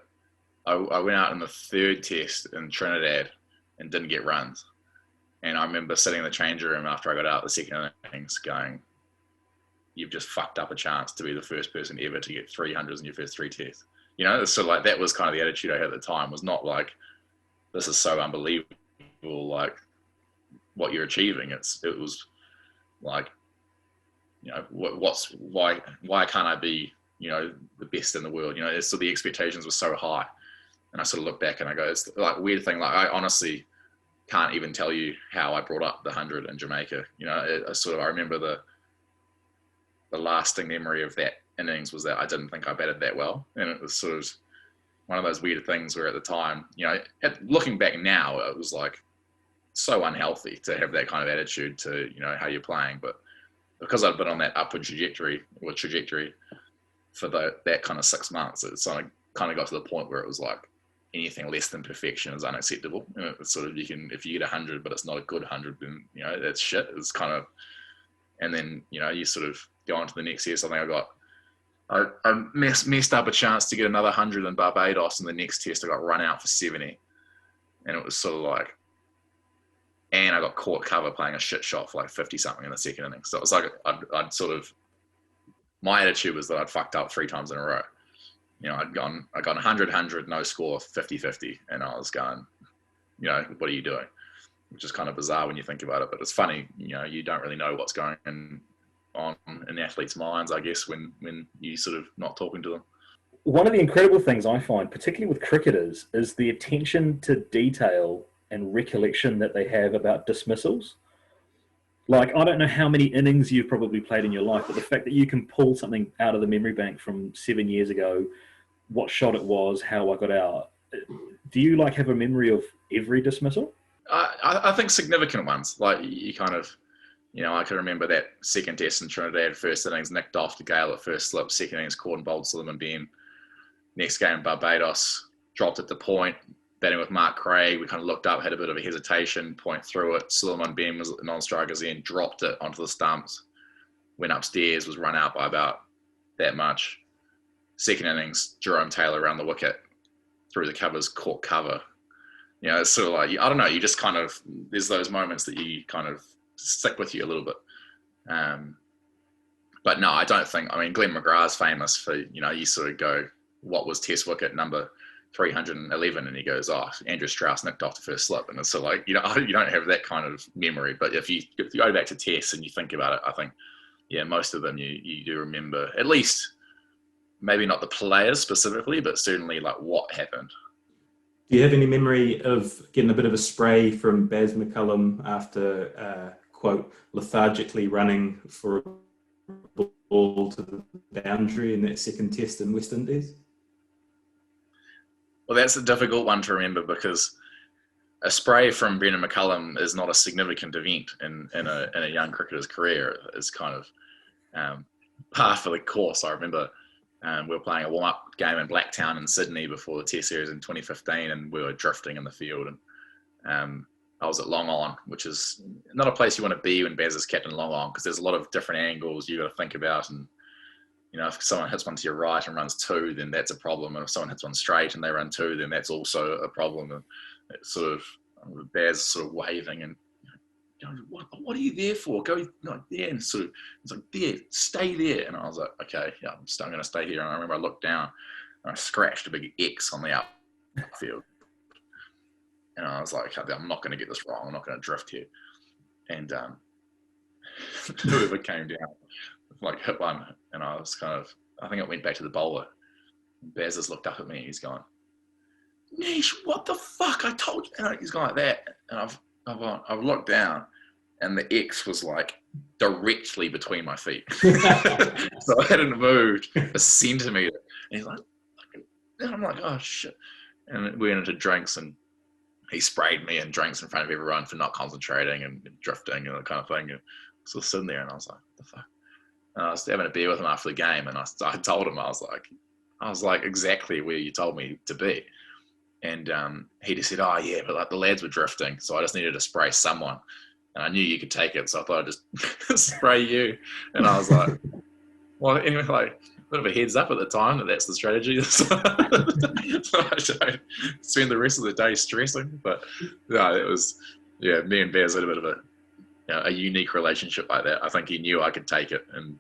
I went out in the third test in Trinidad and didn't get runs. And I remember sitting in the change room after I got out the second innings going, you've just fucked up a chance to be the first person ever to get 300s in your first 3 tests. So like that was kind of the attitude I had at the time, was not like, this is so unbelievable, like what you're achieving. It was like, why can't I be, the best in the world? So the expectations were so high. And I sort of look back and I go, it's like a weird thing. Like I honestly can't even tell you how I brought up the 100 in Jamaica. I remember the lasting memory of that innings was that I didn't think I batted that well. And it was sort of one of those weird things where at the time, looking back now, it was like so unhealthy to have that kind of attitude to, how you're playing. But because I'd been on that upward trajectory for that kind of 6 months, it's kind of got to the point where it was like anything less than perfection is unacceptable. And it's sort of, if you get 100, but it's not a good 100, then, that's shit. It's kind of, and then, you sort of go on to the next year. So I messed up a chance to get another 100 in Barbados, and the next test I got run out for 70. And it was sort of like, and I got caught cover playing a shit shot for like 50 something in the second inning. So it was like, I'd sort of, my attitude was that I'd fucked up 3 times in a row. I got 100, no score, 50-50. And I was going, what are you doing? Which is kind of bizarre when you think about it, but it's funny, you don't really know what's going on in athletes' minds, I guess, when you sort of not talking to them. One of the incredible things I find, particularly with cricketers, is the attention to detail and recollection that they have about dismissals. Like, I don't know how many innings you've probably played in your life, but the fact that you can pull something out of the memory bank from 7 years ago, what shot it was, how I got out. Do you have a memory of every dismissal? I think significant ones. Like you kind of, I can remember that second test in Trinidad, first innings nicked off to Cahill at first slip, second innings caught in Boult, and Beam. Next game, Barbados, dropped at the point, batting with Mark Craig. We kind of looked up, had a bit of a hesitation, point through it. Suleiman Beam was non-strikers in, dropped it onto the stumps, went upstairs, was run out by about that much. Second innings, Jerome Taylor around the wicket, through the covers, caught cover. It's sort of like, I don't know, you just kind of, there's those moments that you kind of stick with you a little bit. But no, I don't think, Glenn McGrath's famous for, you sort of go, what was test wicket number 311? And he goes, Andrew Strauss nicked off the first slip. And it's sort of like, you don't have that kind of memory. But if you go back to tests and you think about it, I think, most of them you do remember, at least maybe not the players specifically, but certainly like what happened. Do you have any memory of getting a bit of a spray from Baz McCullum after, quote, lethargically running for a ball to the boundary in that second test in West Indies? Well, that's a difficult one to remember because a spray from Brendan McCullum is not a significant event in a young cricketer's career. It's kind of par for the course. I remember we were playing a warm-up game in Blacktown in Sydney before the Test series in 2015, and we were drifting in the field. And I was at long on, which is not a place you want to be when Baz is captain long on, because there's a lot of different angles you got to think about. And if someone hits one to your right and runs 2, then that's a problem. And if someone hits one straight and they run 2, then that's also a problem. And it's sort of Baz sort of waving and, what are you there for? Go there, and sort of it's like, there, stay there. And I was like, okay, yeah, I'm still going to stay here. And I remember I looked down and I scratched a big X on the outfield. And I was like, I'm not going to get this wrong. I'm not going to drift here. And whoever came down, hit one. And I was I think it went back to the bowler. Baz has looked up at me. He's gone, Neesh, what the fuck? I told you. And he's going like that. And I've looked down, and the X was like directly between my feet. So I hadn't moved a centimetre. And he's like, and I'm like, oh shit. And we went into drinks, and he sprayed me in drinks in front of everyone for not concentrating and drifting and that kind of thing. And so I was sitting there, and I was like, what the fuck? And I was having a beer with him after the game, and I told him, I was like exactly where you told me to be. And he just said, oh yeah, but like the lads were drifting, so I just needed to spray someone, and I knew you could take it, so I thought I'd just spray you. And I was like, well, anyway, like a bit of a heads up at the time that's the strategy. So I don't spend the rest of the day stressing. But no, it was, yeah, me and Bears had a bit of a unique relationship like that. I think he knew I could take it, and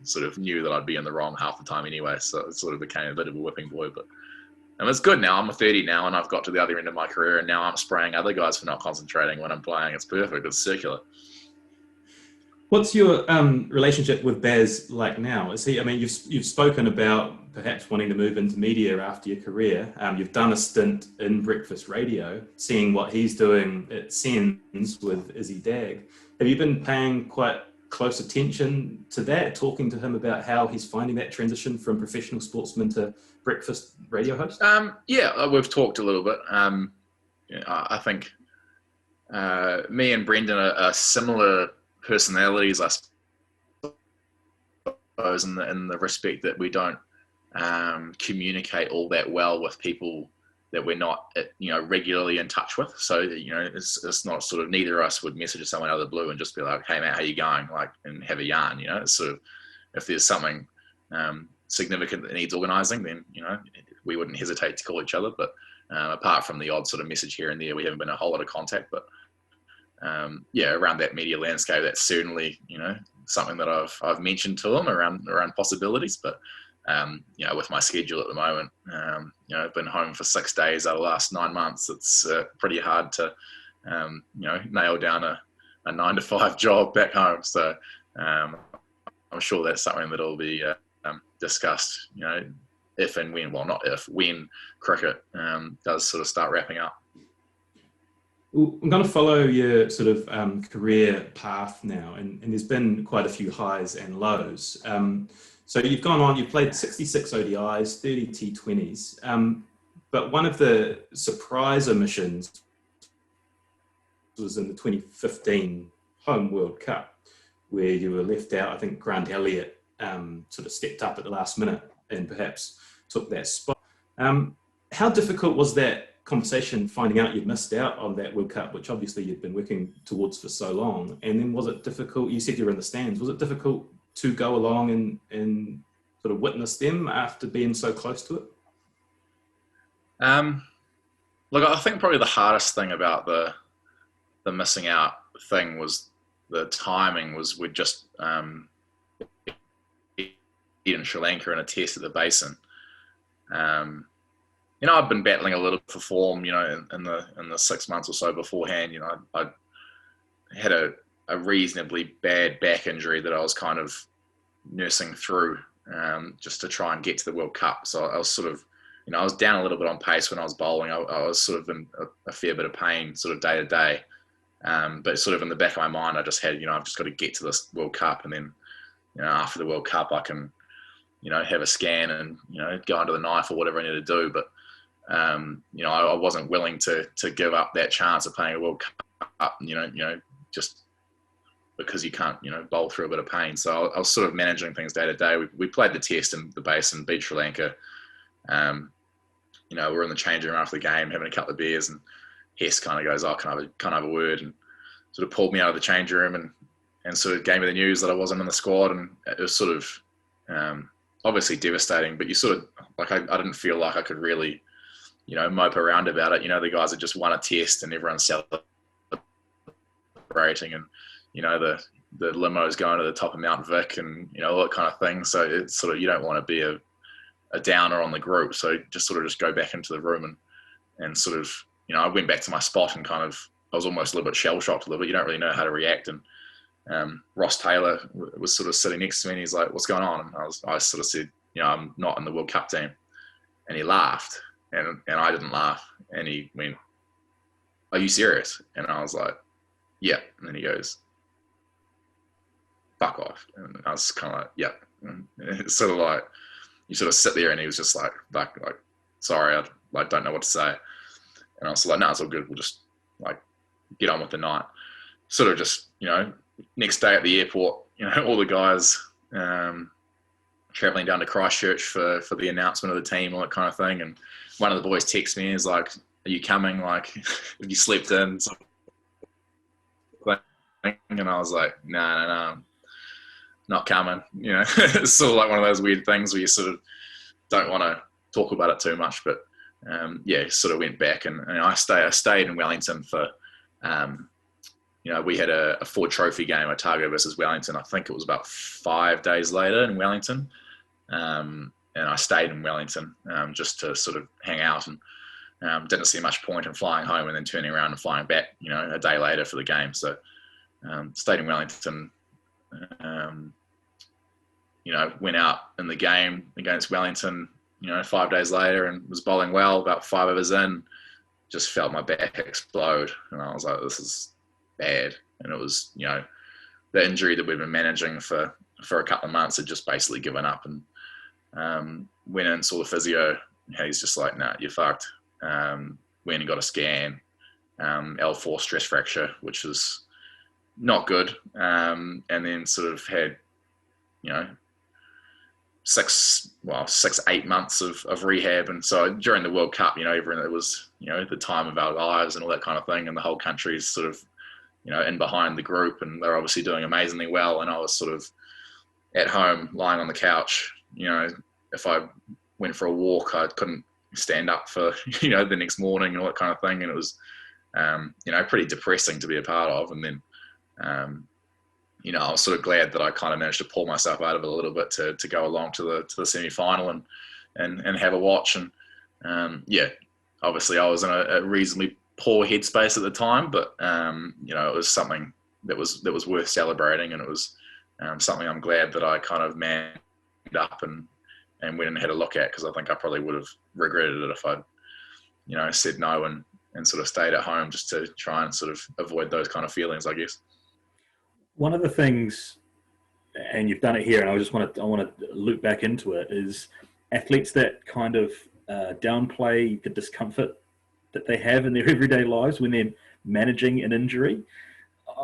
sort of knew that I'd be in the wrong half the time anyway, so it sort of became a bit of a whipping boy. But it's good now. I'm 30 now, and I've got to the other end of my career, and now I'm spraying other guys for not concentrating when I'm playing. It's perfect. It's circular. What's your relationship with Baz like now? Is he? I mean, you've spoken about perhaps wanting to move into media after your career. You've done a stint in breakfast radio, seeing what he's doing at Sens with Izzy Dag. Have you been paying quite close attention to that, talking to him about how he's finding that transition from professional sportsman to breakfast radio host? Yeah, we've talked a little bit. I think me and Brendan are similar personalities, I suppose, in the respect that we don't communicate all that well with people that we're not, regularly in touch with. So, it's not sort of, neither of us would message someone out of the blue and just be like, hey, mate, how you going? Like, and have a yarn, It's sort of, if there's something significant that needs organising, then, we wouldn't hesitate to call each other. But apart from the odd sort of message here and there, we haven't been a whole lot of contact. But around that media landscape, that's certainly, something that I've mentioned to him around possibilities. But with my schedule at the moment, I've been home for 6 days out of the last 9 months. It's pretty hard to, nail down a 9-to-5 job back home. So I'm sure that's something that'll be discussed, if and when, well, not if, when cricket does sort of start wrapping up. I'm going to follow your sort of career path now, and there's been quite a few highs and lows. So you've played 66 ODIs, 30 T20s, but one of the surprise omissions was in the 2015 Home World Cup, where you were left out. I think Grant Elliott sort of stepped up at the last minute and perhaps took that spot. How difficult was that conversation, finding out you'd missed out on that World Cup, which obviously you'd been working towards for so long? And then was it difficult, you said you were in the stands, was it difficult to go along and sort of witness them after being so close to it? Look, I think probably the hardest thing about the missing out thing was the timing. Was we'd just in Sri Lanka in a test at the Basin. I've been battling a little for form, in the 6 months or so beforehand. I had a reasonably bad back injury that I was kind of nursing through just to try and get to the World Cup. So I was sort of, I was down a little bit on pace when I was bowling. I was sort of in a fair bit of pain sort of day to day. But sort of in the back of my mind, I just had, I've just got to get to this World Cup. And then, after the World Cup, I can, have a scan and, go under the knife or whatever I need to do. But, I wasn't willing to give up that chance of playing a World Cup, just because you can't, bowl through a bit of pain. So I was sort of managing things day to day. We played the test in the Basin, beat Sri Lanka. We're in the changing room after the game, having a couple of beers, and Hess kind of goes, oh, can I have a word? And sort of pulled me out of the changing room and sort of gave me the news that I wasn't in the squad. And it was sort of obviously devastating, but you sort of, like, I didn't feel like I could really, mope around about it. The guys had just won a test and everyone's celebrating, and, the limo's going to the top of Mount Vic and, all that kind of thing. So it's sort of, you don't want to be a downer on the group. So just go back into the room and sort of, I went back to my spot and kind of, I was almost a little bit shell-shocked a little bit. You don't really know how to react. And Ross Taylor was sort of sitting next to me and he's like, what's going on? And I sort of said, I'm not in the World Cup team. And he laughed. And I didn't laugh. And he went, "Are you serious?" And I was like, "Yeah." And then he goes, "Fuck off." And I was kind of like, "Yeah." And it's sort of like, you sort of sit there, and he was just like, "Sorry, I like don't know what to say." And I was like, "No, it's all good. We'll just like get on with the night." Sort of just, next day at the airport, all the guys traveling down to Christchurch for the announcement of the team, all that kind of thing. And one of the boys texts me and is like, "Are you coming? Like, have you slept in?" And I was like, no, not coming. It's sort of like one of those weird things where you sort of don't want to talk about it too much. But sort of went back, and I stayed in Wellington for, we had a Ford Trophy game, Otago versus Wellington. I think it was about 5 days later in Wellington. And I stayed in Wellington just to sort of hang out, and didn't see much point in flying home and then turning around and flying back, a day later for the game. So stayed in Wellington, went out in the game against Wellington, 5 days later, and was bowling well. About 5 overs in, just felt my back explode, and I was like, "This is bad." And it was, the injury that we've been managing for a couple of months had just basically given up. And went in, saw the physio, and he's just like, "Nah, you're fucked." Went and got a scan, L4 stress fracture, which was not good. And then sort of had, 6-8 months of rehab. And so during the World Cup, everyone, it was, the time of our lives and all that kind of thing. And the whole country's sort of, in behind the group, and they're obviously doing amazingly well. And I was sort of at home lying on the couch. If I went for a walk, I couldn't stand up for, the next morning and all that kind of thing. And it was, pretty depressing to be a part of. And then, I was sort of glad that I kind of managed to pull myself out of it a little bit to go along to the semi-final and have a watch. And obviously I was in a reasonably poor headspace at the time, but it was something that was worth celebrating, and it was something I'm glad that I kind of manned up and went and had a look at, because I think I probably would have regretted it if I'd said no and sort of stayed at home just to try and sort of avoid those kind of feelings, I guess. One of the things, and you've done it here, and I want to loop back into it, is athletes that kind of downplay the discomfort that they have in their everyday lives when they're managing an injury.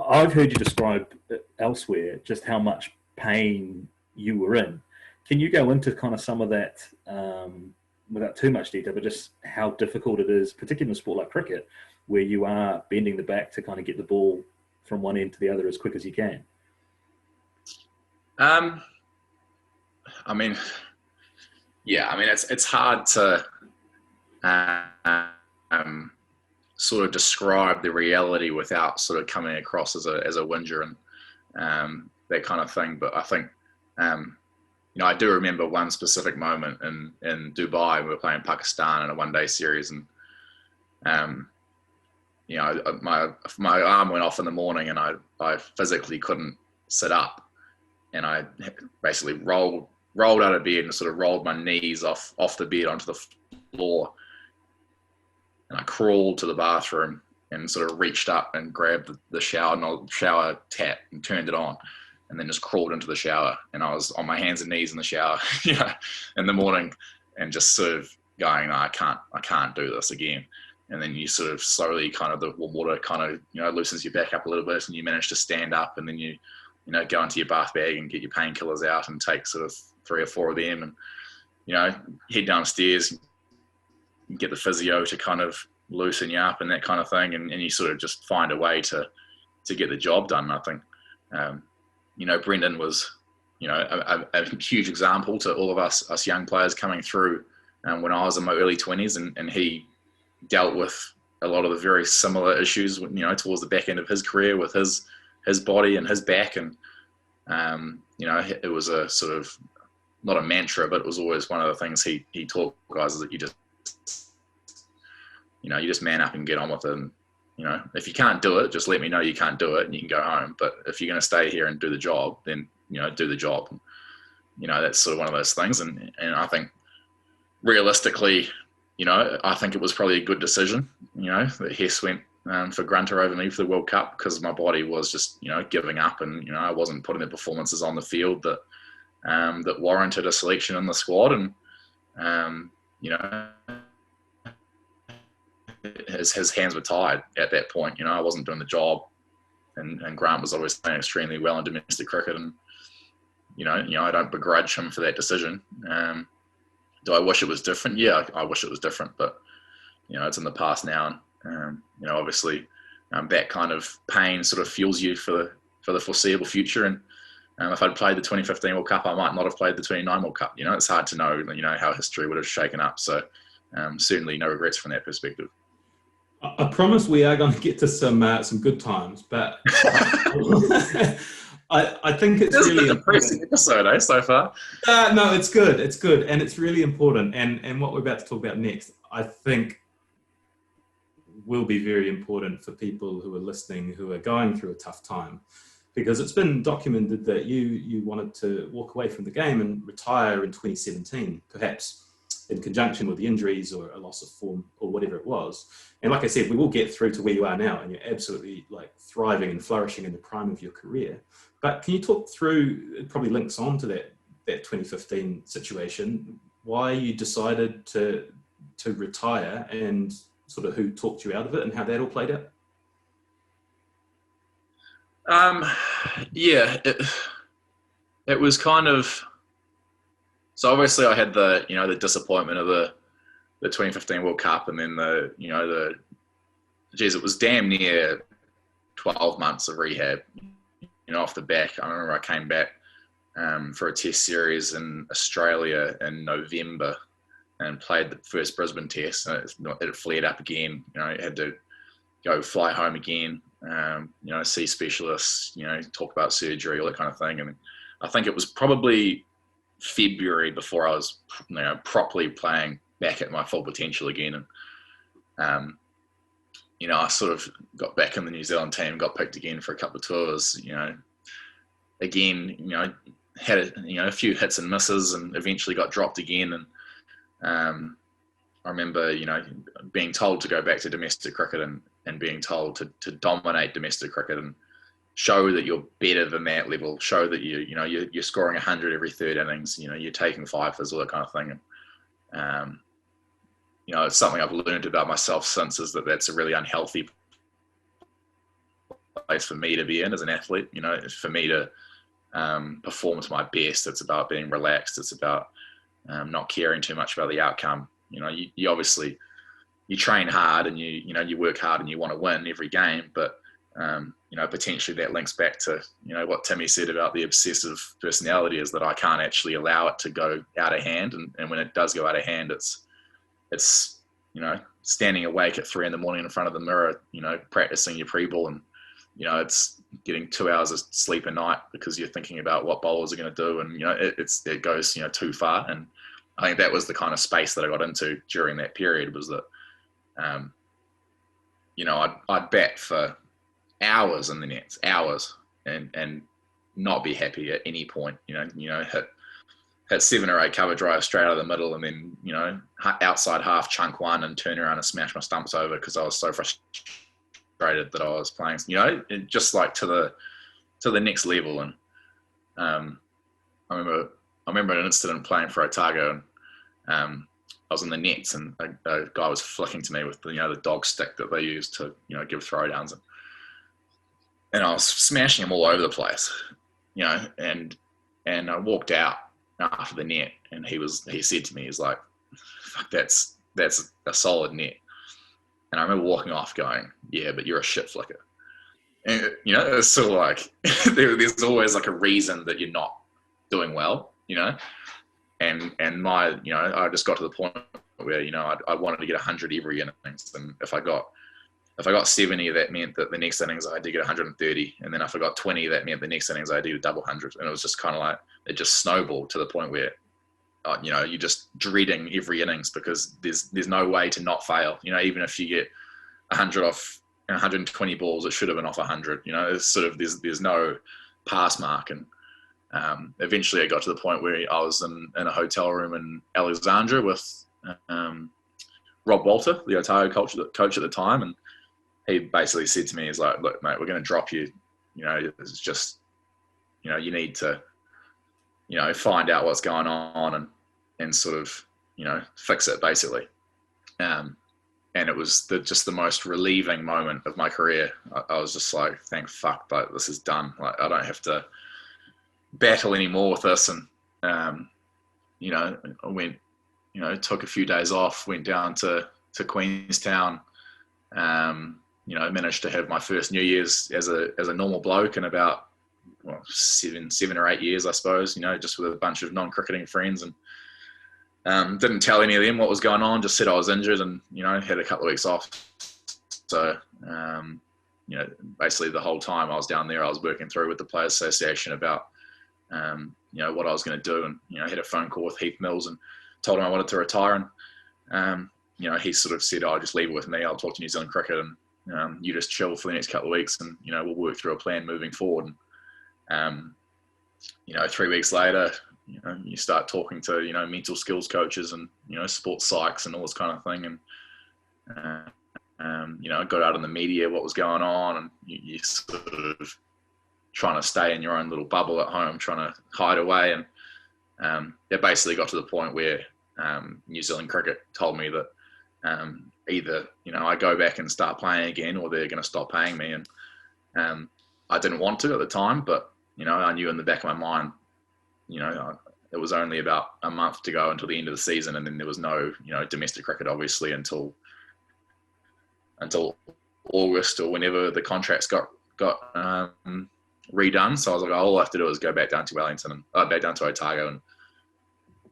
I've heard you describe elsewhere just how much pain you were in. Can you go into kind of some of that without too much detail, but just how difficult it is, particularly in a sport like cricket, where you are bending the back to kind of get the ball from one end to the other as quick as you can? It's hard to sort of describe the reality without sort of coming across as a whinger and that kind of thing. But I think, I do remember one specific moment in Dubai. We were playing Pakistan in a one-day series, and my arm went off in the morning, and I physically couldn't sit up, and I basically rolled out of bed and sort of rolled my knees off the bed onto the floor, and I crawled to the bathroom and sort of reached up and grabbed the shower tap and turned it on, and then just crawled into the shower. And I was on my hands and knees in the shower, in the morning, and just sort of going, "No, I can't do this again." And then you sort of slowly the water kind of, loosens your back up a little bit, and you manage to stand up, and then you go into your bath bag and get your painkillers out and take sort of 3 or 4 of them, and, head downstairs, get the physio to kind of loosen you up and that kind of thing. And you sort of just find a way to get the job done. I think, Brendan was, a huge example to all of us young players coming through when I was in my early 20s, and he dealt with a lot of the very similar issues, towards the back end of his career with his body and his back. And, it was a sort of, not a mantra, but it was always one of the things he taught guys, is that you just man up and get on with it. And, if you can't do it, just let me know you can't do it and you can go home. But if you're going to stay here and do the job, then, do the job. And, that's sort of one of those things. And I think realistically, I think it was probably a good decision, that Hess went for Grunter over me for the World Cup, because my body was just, giving up, and, I wasn't putting the performances on the field that warranted a selection in the squad. And, his hands were tied at that point. I wasn't doing the job, and Grant was always playing extremely well in domestic cricket, and, I don't begrudge him for that decision. Do I wish it was different? Yeah, I wish it was different, but, it's in the past now. And, obviously, that kind of pain sort of fuels you for the foreseeable future. And if I'd played the 2015 World Cup, I might not have played the 29 World Cup. It's hard to know, how history would have shaken up. So certainly no regrets from that perspective. I promise we are going to get to some good times, but I think it's really a depressing episode, so far. No, it's good. It's good, and it's really important. And what we're about to talk about next, I think, will be very important for people who are listening, who are going through a tough time, because it's been documented that you wanted to walk away from the game and retire in 2017, perhaps in conjunction with the injuries or a loss of form or whatever it was. And like I said, we will get through to where you are now, and you're absolutely thriving and flourishing in the prime of your career. But can you talk through, it probably links on to that 2015 situation, why you decided to retire, and sort of who talked you out of it, and how that all played out? Yeah, it was kind of, so obviously I had the disappointment of the 2015 World Cup, and then it was damn near 12 months of rehab, off the back. I remember I came back for a test series in Australia in November and played the first Brisbane test, and it flared up again. Had to go fly home again, see specialists, talk about surgery, all that kind of thing. And I think it was probably February before I was, properly playing back at my full potential again. And, I sort of got back in the New Zealand team, got picked again for a couple of tours, again, had a few hits and misses, and eventually got dropped again. And I remember, being told to go back to domestic cricket and being told to dominate domestic cricket and show that you're better than that level, show that you're scoring 100 every third innings, you're taking fifers, all that kind of thing. And, it's something I've learned about myself since, is that's a really unhealthy place for me to be in as an athlete. For me to perform to my best, it's about being relaxed. It's about not caring too much about the outcome. You obviously, you train hard, and you work hard, and you want to win every game, but potentially that links back to what Timmy said about the obsessive personality, is that I can't actually allow it to go out of hand, and when it does go out of hand, it's standing awake at 3 a.m. in front of the mirror, practicing your pre-ball, and it's getting 2 hours of sleep a night because you're thinking about what bowlers are going to do, and it goes too far. And I think that was the kind of space that I got into during that period, was that I'd bat for hours in the nets, hours, and not be happy at any point. Hit 7 or 8 cover drives straight out of the middle, and then outside half chunk one, and turn around and smash my stumps over because I was so frustrated that I was playing. Just to the next level. And I remember an incident playing for Otago, and I was in the nets, and a guy was flicking to me with the dog stick that they use to give throwdowns, and I was smashing him all over the place, and I walked out after the net, and he said to me, he's like, "Fuck, that's a solid net." And I remember walking off going, "Yeah, but you're a shit flicker." And it's sort of like there's always a reason that you're not doing well, and my I just got to the point where I wanted to get 100 every innings, and if I got 70, that meant that the next innings I had to get 130, and then if I got 20, that meant the next innings I had to get a double 100, and it was just kind of like it just snowballed to the point where you're just dreading every innings because there's no way to not fail. Even if you get 100 off 120 balls, it should have been off 100. It's sort of there's no pass mark, and eventually I got to the point where I was in a hotel room in Alexandria with Rob Walter, the Otago coach at the time, and he basically said to me, he's like, look, mate, we're going to drop you. You know, it's just, you know, you need to, you know, find out what's going on and sort of, you know, fix it basically. And it was just the most relieving moment of my career. I was just like, thank fuck, like this is done. Like I don't have to battle anymore with this. And, you know, I went, you know, took a few days off, went down to Queenstown, you know, managed to have my first New Year's as a normal bloke in about, well, seven or 8 years, I suppose, you know, just with a bunch of non-cricketing friends, and didn't tell any of them what was going on, just said I was injured and, you know, had a couple of weeks off. So, you know, basically the whole time I was down there, I was working through with the Players Association about, you know, what I was going to do. And, you know, I had a phone call with Heath Mills and told him I wanted to retire. And, you know, he sort of said, oh, just leave it with me. I'll talk to New Zealand Cricket and you just chill for the next couple of weeks and, you know, we'll work through a plan moving forward. And, you know, 3 weeks later, you know, you start talking to, you know, mental skills coaches and, you know, sports psychs and all this kind of thing. And, you know, got out in the media what was going on, and you sort of trying to stay in your own little bubble at home, trying to hide away. And it basically got to the point where New Zealand Cricket told me that either, you know, I go back and start playing again or they're going to stop paying me. And I didn't want to at the time, but, you know, I knew in the back of my mind, you know, it was only about a month to go until the end of the season, and then there was no, you know, domestic cricket obviously until August or whenever the contracts got redone. So I was like, all I have to do is go back down to Wellington and back down to Otago and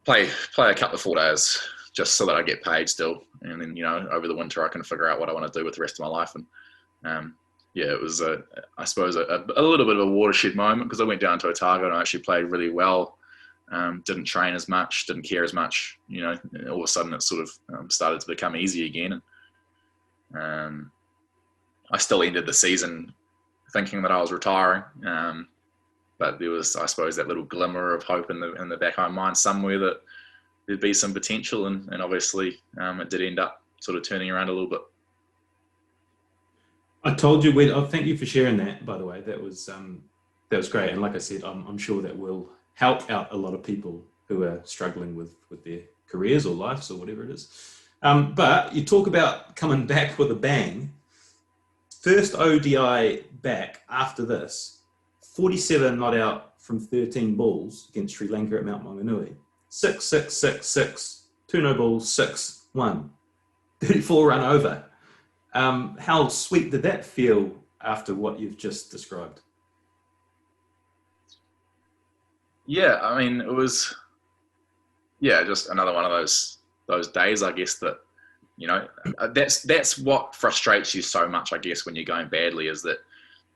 play a couple of 4 days just so that I get paid still, and then, you know, over the winter I can figure out what I want to do with the rest of my life. And yeah, it was, I suppose, a little bit of a watershed moment because I went down to Otago and I actually played really well. Didn't train as much, didn't care as much. You know, all of a sudden it sort of started to become easy again. And I still ended the season thinking that I was retiring. But there was, I suppose, that little glimmer of hope in the back of my mind somewhere that there'd be some potential. And obviously it did end up sort of turning around a little bit. I told you, thank you for sharing that, by the way. That was great. And like I said, I'm sure that will help out a lot of people who are struggling with their careers or lives or whatever it is. But you talk about coming back with a bang. First ODI back after this, 47 not out from 13 balls against Sri Lanka at Mount Maunganui. 6, 6, 6, 6, 2 no balls, 6, 1. 34 run over. How sweet did that feel after what you've just described? Yeah, I mean, it was, yeah, just another one of those days, I guess, that, you know, that's what frustrates you so much, I guess, when you're going badly, is that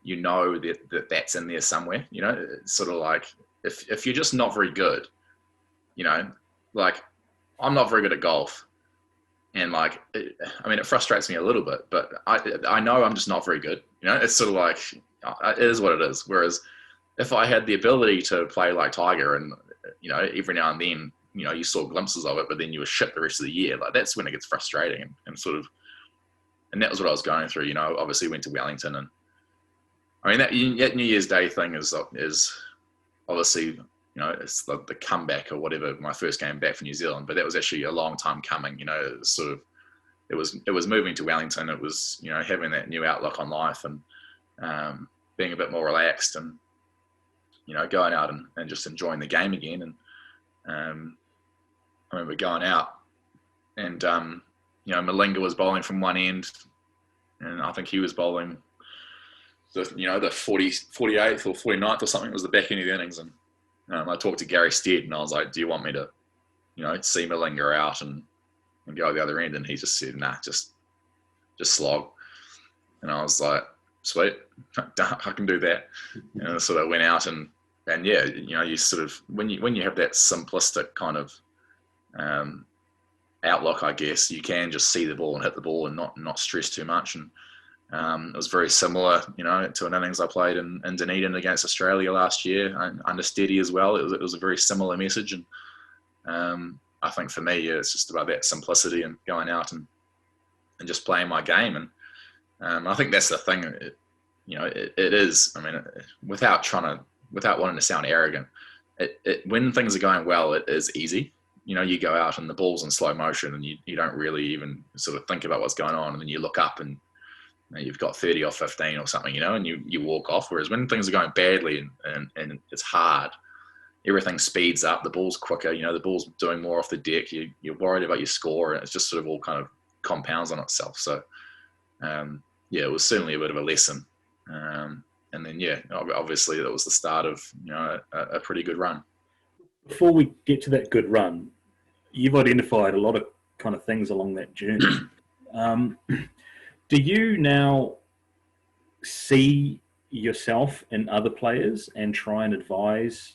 you know that's in there somewhere. You know, it's sort of like if you're just not very good, you know, like I'm not very good at golf. And like, I mean, it frustrates me a little bit, but I know I'm just not very good. You know, it's sort of like, it is what it is. Whereas if I had the ability to play like Tiger and, you know, every now and then, you know, you saw glimpses of it, but then you were shit the rest of the year. Like that's when it gets frustrating and sort of, and that was what I was going through. You know, obviously went to Wellington, and I mean, that New Year's Day thing is obviously, you know, it's the comeback or whatever, my first game back for New Zealand, but that was actually a long time coming. You know, it was sort of, it was moving to Wellington. It was, you know, having that new outlook on life and being a bit more relaxed and, you know, going out and just enjoying the game again. And I remember going out and, you know, Malinga was bowling from one end and I think he was bowling the 48th or 49th or something. It was the back end of the innings. And I talked to Gary Stead and I was like, do you want me to, you know, see Malinga out and go the other end? And he just said, nah, just slog. And I was like, sweet, I can do that. And so I went out and yeah, you know, you sort of, when you have that simplistic kind of outlook, I guess, you can just see the ball and hit the ball and not stress too much. And it was very similar, you know, to an innings I played in Dunedin against Australia last year, under Steady as well. It was a very similar message. And I think for me, yeah, it's just about that simplicity and going out and and just playing my game. And I think that's the thing. It is. I mean, without wanting to sound arrogant, when things are going well, it is easy. You go out and the ball's in slow motion, and you don't really even sort of think about what's going on, and then you look up and you've got 30 or 15 or something, and you walk off. Whereas when things are going badly and it's hard, everything speeds up, the ball's quicker, the ball's doing more off the deck, you're worried about your score, and it's just sort of all kind of compounds on itself. So it was certainly a bit of a lesson. And then, obviously that was the start of, a pretty good run. Before we get to that good run, you've identified a lot of kind of things along that journey. Do you now see yourself in other players and try and advise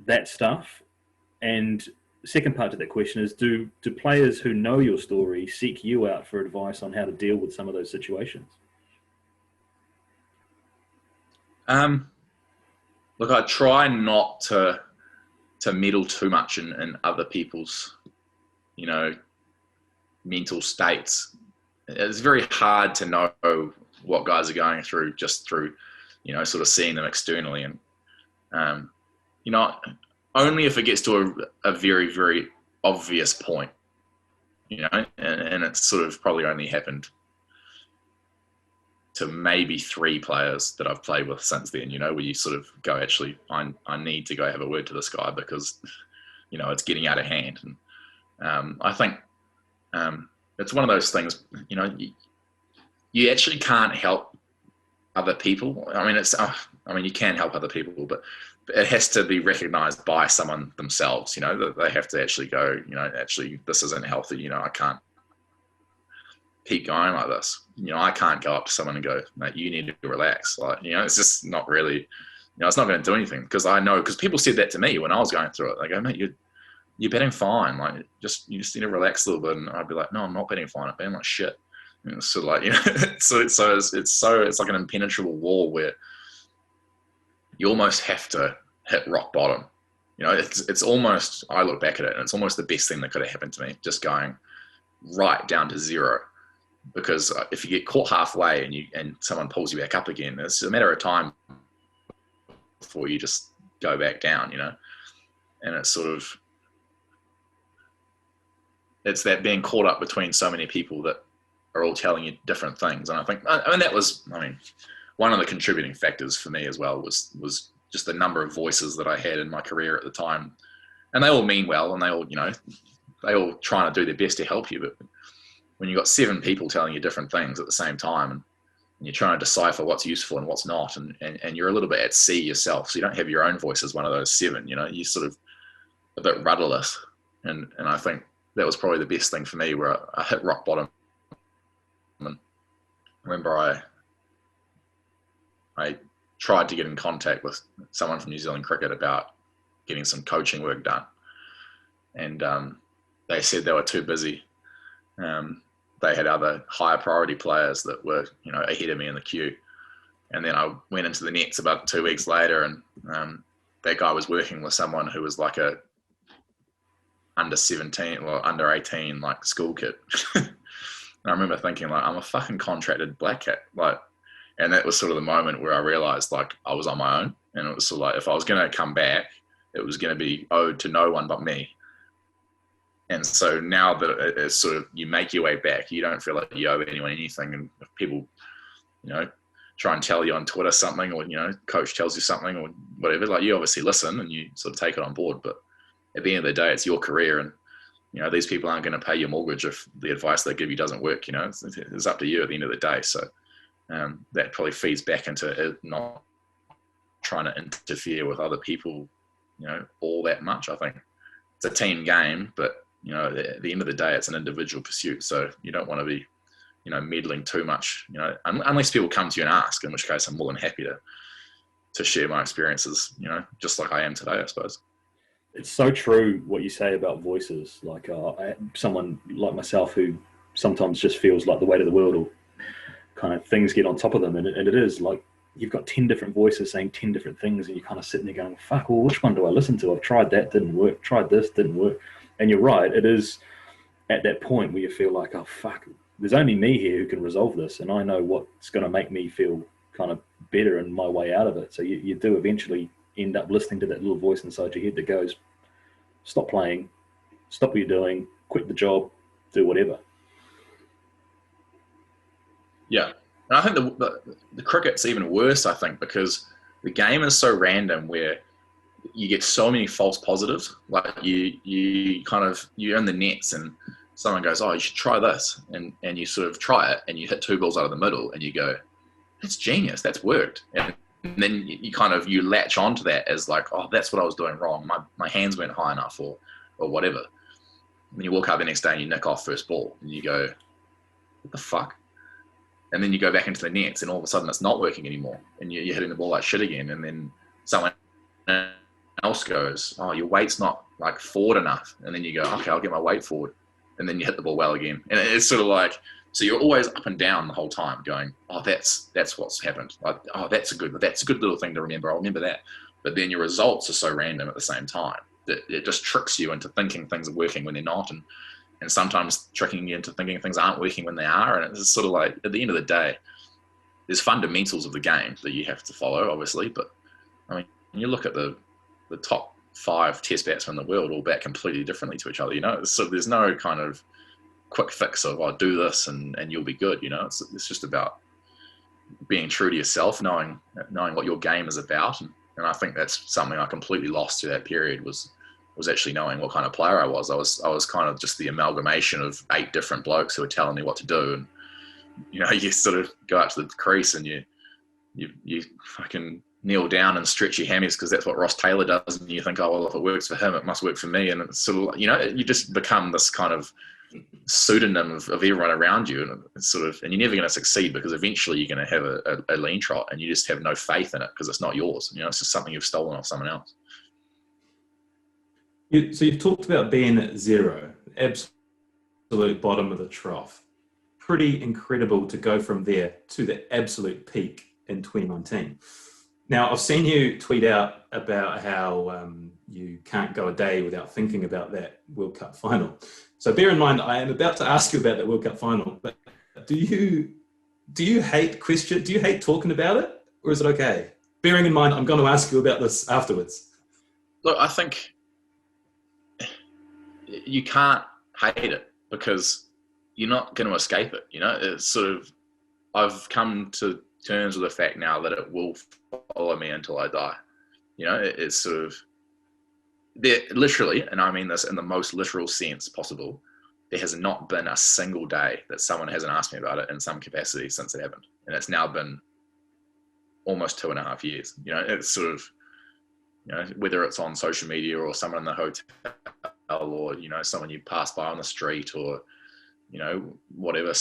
that stuff? And the second part to that question is, do players who know your story seek you out for advice on how to deal with some of those situations? Look, I try not to meddle too much in other people's, mental states. It's very hard to know what guys are going through just through, sort of seeing them externally. And, only if it gets to a very, very obvious point, and it's sort of probably only happened to maybe 3 players that I've played with since then, where you sort of go, actually, I need to go have a word to this guy because, it's getting out of hand. And I think it's one of those things, you actually can't help other people. I mean, you can help other people, but it has to be recognized by someone themselves, that they have to actually go, actually, this isn't healthy. I can't keep going like this. I can't go up to someone and go, mate, you need to relax. Like, it's just not really, it's not going to do anything, because people said that to me when I was going through it. They go, mate, you're betting fine. Like, you just need to relax a little bit. And I'd be like, no, I'm not betting fine. I'm betting like shit. So like, it's like an impenetrable wall where you almost have to hit rock bottom. It's almost, I look back at it and it's almost the best thing that could have happened to me, just going right down to zero. Because if you get caught halfway and someone pulls you back up again, it's a matter of time before you just go back down, and it's sort of, it's that being caught up between so many people that are all telling you different things. And I think, that was, one of the contributing factors for me as well was just the number of voices that I had in my career at the time. And they all mean well, and they all trying to do their best to help you. But when you've got 7 people telling you different things at the same time, and you're trying to decipher what's useful and what's not, and you're a little bit at sea yourself, so you don't have your own voice as one of those 7, you're sort of a bit rudderless. And I think that was probably the best thing for me, where I hit rock bottom. And I remember I tried to get in contact with someone from New Zealand Cricket about getting some coaching work done. And they said they were too busy. They had other higher priority players that were, ahead of me in the queue. And then I went into the nets about 2 weeks later, and that guy was working with someone who was like a under 17 or under 18, like school kid. And I remember thinking, like, I'm a fucking contracted black cat. Like, and that was sort of the moment where I realized, like, I was on my own. And it was sort of like, if I was going to come back, it was going to be owed to no one but me. And so now that it's sort of, you make your way back, you don't feel like you owe anyone anything. And if people, try and tell you on Twitter something, or, coach tells you something or whatever, like, you obviously listen and you sort of take it on board. But at the end of the day, it's your career, and, these people aren't going to pay your mortgage if the advice they give you doesn't work. It's up to you at the end of the day. So that probably feeds back into it not trying to interfere with other people, all that much. I think it's a team game, but, at the end of the day, it's an individual pursuit. So you don't want to be, meddling too much, unless people come to you and ask, in which case I'm more than happy to share my experiences, just like I am today, I suppose. It's so true what you say about voices. Like someone like myself who sometimes just feels like the weight of the world, or kind of things get on top of them. And it is like, you've got 10 different voices saying 10 different things, and you're kind of sitting there going, fuck, well, which one do I listen to? I've tried that, didn't work. Tried this, didn't work. And you're right. It is at that point where you feel like, oh, fuck, there's only me here who can resolve this, and I know what's going to make me feel kind of better and my way out of it. So you do eventually end up listening to that little voice inside your head that goes, stop playing, stop what you're doing, quit the job, do whatever. Yeah. And I think the cricket's even worse, I think, because the game is so random where you get so many false positives. Like you in the nets and someone goes, oh, you should try this. And you sort of try it and you hit 2 balls out of the middle and you go, that's genius, that's worked. And then you latch onto that as like, oh, that's what I was doing wrong. My hands weren't high enough or whatever. And then you walk out the next day and you nick off first ball and you go, what the fuck? And then you go back into the nets and all of a sudden it's not working anymore and you're hitting the ball like shit again. And then someone else goes, oh, your weight's not like forward enough. And then you go, okay, I'll get my weight forward. And then you hit the ball well again. And it's sort of like, so you're always up and down the whole time going, oh, that's what's happened. Like, oh, that's a good little thing to remember. I'll remember that. But then your results are so random at the same time that it just tricks you into thinking things are working when they're not. And sometimes tricking you into thinking things aren't working when they are. And it's sort of like, at the end of the day, there's fundamentals of the game that you have to follow, obviously. But I mean, when you look at the top 5 test batsmen in the world all bat completely differently to each other, you know? So there's no kind of quick fix of, oh, do this and you'll be good, you know? It's just about being true to yourself, knowing what your game is about. And I think that's something I completely lost through that period was actually knowing what kind of player I was. I was kind of just the amalgamation of 8 different blokes who were telling me what to do. And, you know, you sort of go out to the crease and you fucking kneel down and stretch your hammies because that's what Ross Taylor does. And you think, oh, well, if it works for him, it must work for me. And it's sort of, you know, you just become this kind of pseudonym of everyone around you. And it's sort of, and you're never going to succeed because eventually you're going to have a lean trot and you just have no faith in it because it's not yours. You know, it's just something you've stolen off someone else. So you've talked about being at 0, absolute bottom of the trough. Pretty incredible to go from there to the absolute peak in 2019. Now, I've seen you tweet out about how you can't go a day without thinking about that World Cup final. So bear in mind, I am about to ask you about that World Cup final, but do you hate talking about it, or is it okay? Bearing in mind, I'm going to ask you about this afterwards. Look, I think you can't hate it because you're not going to escape it. You know, it's sort of, I've come to terms with the fact now that it will follow me until I die. You know, it's sort of, there literally, and I mean this in the most literal sense possible, there has not been a single day that someone hasn't asked me about it in some capacity since it happened. And it's now been almost 2.5 years. You know, it's sort of, you know, whether it's on social media or someone in the hotel or, you know, someone you pass by on the street or, you know, whatever,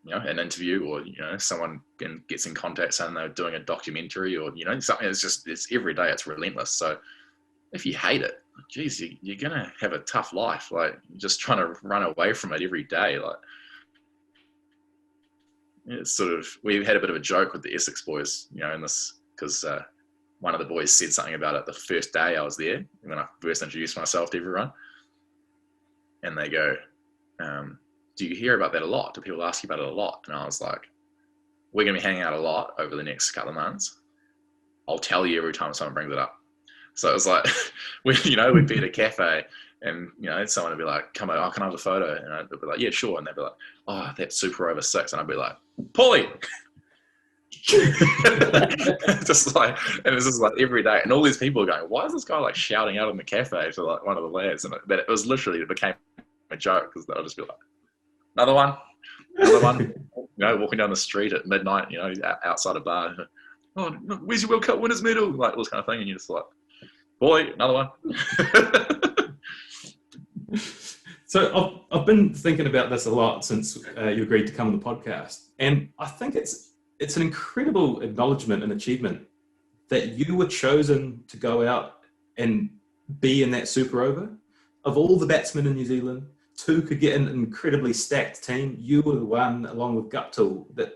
you know, an interview or, you know, someone gets in contact saying they're doing a documentary or, you know, something. It's every day, it's relentless. So if you hate it, geez, you're going to have a tough life. Like, just trying to run away from it every day. Like, it's sort of, we've had a bit of a joke with the Essex boys, you know, in this, because one of the boys said something about it the first day I was there when I first introduced myself to everyone. And they go, do you hear about that a lot? Do people ask you about it a lot? And I was like, we're going to be hanging out a lot over the next couple of months. I'll tell you every time someone brings it up. So it was like, we'd be at a cafe and, you know, someone would be like, come over, can I have a photo? And I'd be like, yeah, sure. And they'd be like, oh, that's super over 6. And I'd be like, Paulie! Just like, and it's just like every day. And all these people are going, why is this guy like shouting out in the cafe to like one of the lads? And it was literally, it became a joke because they'll just be like, another one, you know, walking down the street at midnight, you know, outside a bar. Oh, where's your World Cup winners medal? Like all this kind of thing. And you're just like, boy, another one. So I've been thinking about this a lot since you agreed to come on the podcast. And I think it's an incredible acknowledgement and achievement that you were chosen to go out and be in that super over. Of all the batsmen in New Zealand, 2 could get an incredibly stacked team. You were the one, along with Guptill, that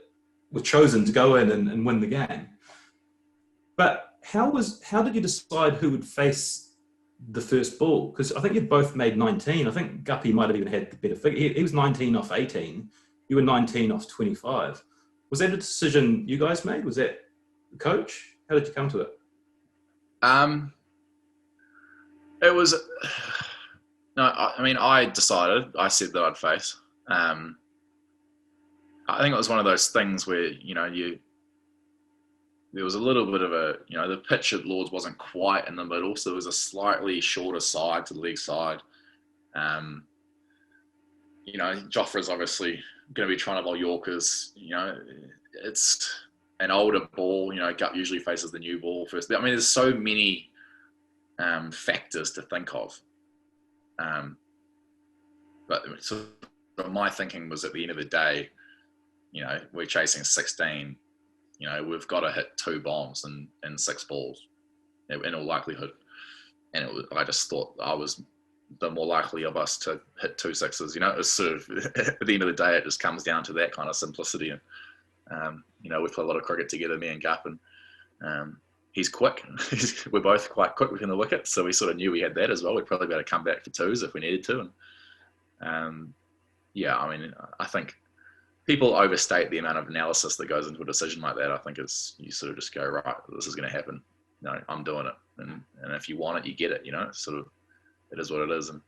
were chosen to go in and win the game. But how did you decide who would face the first ball? Because I think you'd both made 19. I think Guppy might have even had the better figure. He was 19 off 18. you were 19 off 25. Was that a decision you guys made? Was that the coach? How did you come to it? It was, no, I mean, I said that I'd face. I think it was one of those things where, there was a little bit of a, the pitch at Lords wasn't quite in the middle, so there was a slightly shorter side to the leg side. Joffre's obviously going to be trying to bowl Yorkers. It's an older ball. Gut usually faces the new ball first. I mean, there's so many factors to think of. But so my thinking was, at the end of the day, we're chasing 16. We've got to hit 2 bombs and 6 balls in all likelihood. And I just thought I was the more likely of us to hit 2 sixes. It's sort of, at the end of the day, it just comes down to that kind of simplicity. And, we play a lot of cricket together, me and Gup, and he's quick. We're both quite quick within the wicket. So we sort of knew we had that as well. We'd probably be able to come back for 2s if we needed to. And I think people overstate the amount of analysis that goes into a decision like that. I think you sort of just go, right, this is going to happen. I'm doing it. And if you want it, you get it, It's sort of, it is what it is. And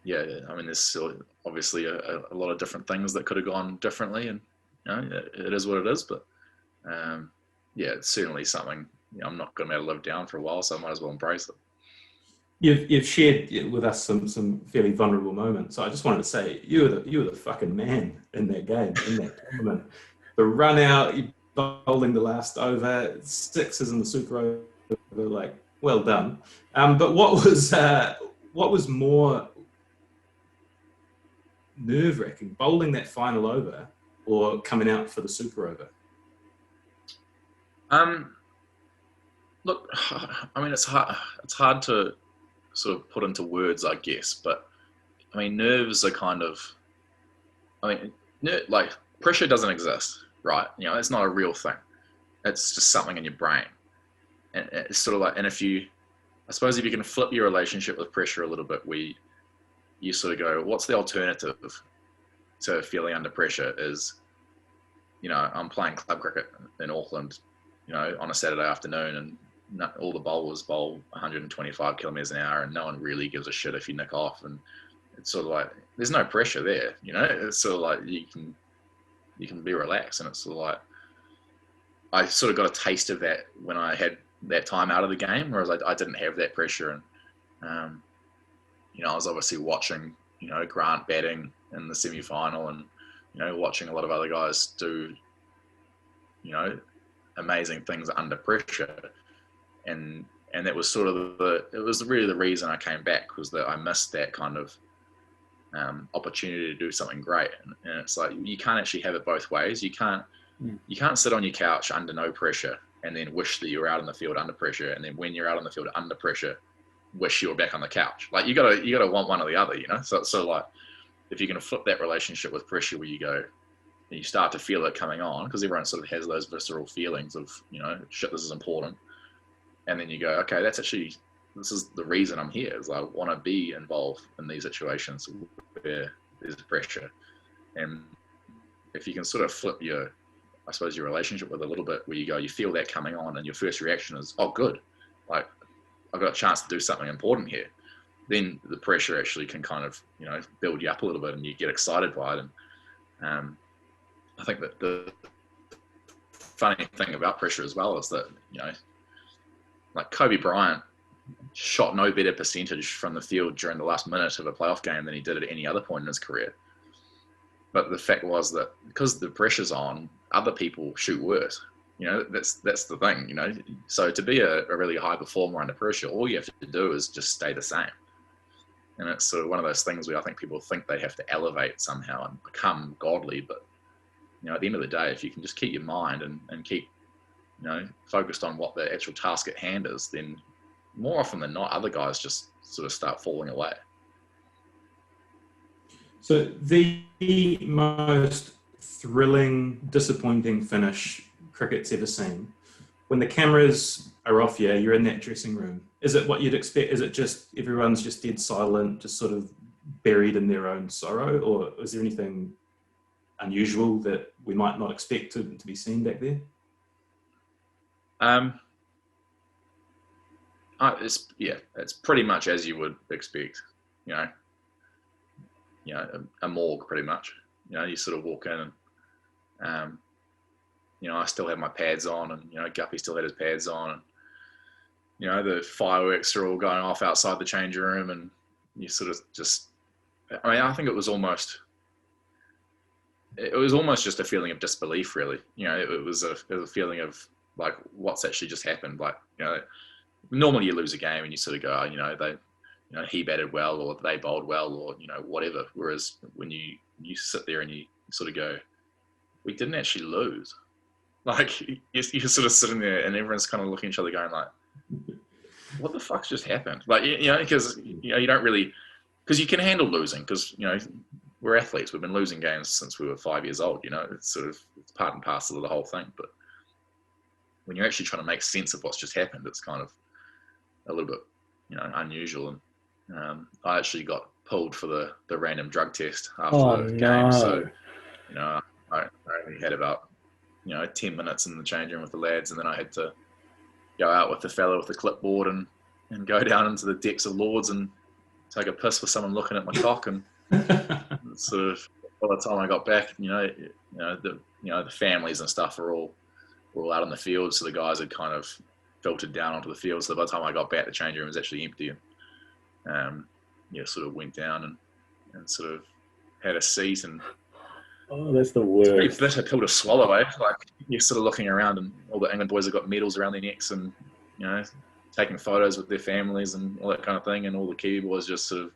there's still obviously a lot of different things that could have gone differently, and it is what it is. But it's certainly something I'm not going to be able to live down for a while, so I might as well embrace it. You've shared with us some fairly vulnerable moments. So I just wanted to say, you were the fucking man in that game, in that tournament. The run out, you bowling the last over, 6s in the super over, like, well done. But what was more nerve-wracking, bowling that final over or coming out for the super over? Look, I mean, it's hard to sort of put into words, I guess, but I mean, nerves are kind of, like, pressure doesn't exist, right? It's not a real thing. It's just something in your brain. And it's sort of like, and if you can flip your relationship with pressure a little bit, where you sort of go, what's the alternative to feeling under pressure? Is, I'm playing club cricket in Auckland, on a Saturday afternoon, and all the bowlers bowl 125 kilometers an hour, and no one really gives a shit if you nick off. And it's sort of like, there's no pressure there, it's sort of like you can be relaxed. And it's sort of like, I sort of got a taste of that when I had that time out of the game, whereas I didn't have that pressure. And I was obviously watching Grant batting in the semi-final, and watching a lot of other guys do amazing things under pressure. And that was sort of it was really the reason I came back, was that I missed that kind of opportunity to do something great. And it's like, you can't actually have it both ways. You can't sit on your couch under no pressure and then wish that you were out on the field under pressure, and then when you're out on the field under pressure, wish you were back on the couch. Like, you gotta want one or the other, So like, if you can flip that relationship with pressure, where you go, and you start to feel it coming on, because everyone sort of has those visceral feelings of, shit, this is important. And then you go, okay, this is the reason I'm here, is I want to be involved in these situations where there's pressure. And if you can sort of flip your relationship with a little bit, where you go, you feel that coming on, and your first reaction is, oh, good, like, I've got a chance to do something important here. Then the pressure actually can kind of, build you up a little bit, and you get excited by it. And I think that the funny thing about pressure as well is that, like, Kobe Bryant shot no better percentage from the field during the last minute of a playoff game than he did at any other point in his career. But the fact was that because the pressure's on, other people shoot worse. That's the thing, So to be a really high performer under pressure, all you have to do is just stay the same. And it's sort of one of those things where I think people think they have to elevate somehow and become godly. But, at the end of the day, if you can just keep your mind and keep, focused on what the actual task at hand is, then more often than not, other guys just sort of start falling away. So the most thrilling, disappointing finish cricket's ever seen, when the cameras are off you, you're in that dressing room, is it what you'd expect? Is it just everyone's just dead silent, just sort of buried in their own sorrow, or is there anything unusual that we might not expect to be seen back there? It's pretty much as you would expect. A morgue pretty much. You sort of walk in and I still have my pads on, and Guppy still had his pads on, and the fireworks are all going off outside the change room, and you sort of just, I think it was almost just a feeling of disbelief, really. It was a feeling of like, what's actually just happened. Like, normally you lose a game and you sort of go, he batted well, or they bowled well, or whatever. Whereas when you sit there and you sort of go, we didn't actually lose. Like, you're sort of sitting there and everyone's kind of looking at each other going like, what the fuck's just happened? Like, because you don't really, because you can handle losing, because we're athletes. We've been losing games since we were 5 years old. It's sort of, it's part and parcel of the whole thing. But when you're actually trying to make sense of what's just happened, it's kind of a little bit unusual. And I actually got pulled for the random drug test after the game. So I only had about 10 minutes in the change room with the lads, and then I had to go out with the fella with the clipboard and go down into the depths of Lords and take a piss with someone looking at my cock. And sort of, by the time I got back, the families and stuff were all out on the field, so the guys had kind of filtered down onto the field. So by the time I got back, the change room was actually empty. And sort of went down and sort of had a seat, and that's the worst. It's pretty bitter pill to swallow, eh? Like, you're sort of looking around and all the England boys have got medals around their necks and taking photos with their families and all that kind of thing, and all the Kiwi boys just sort of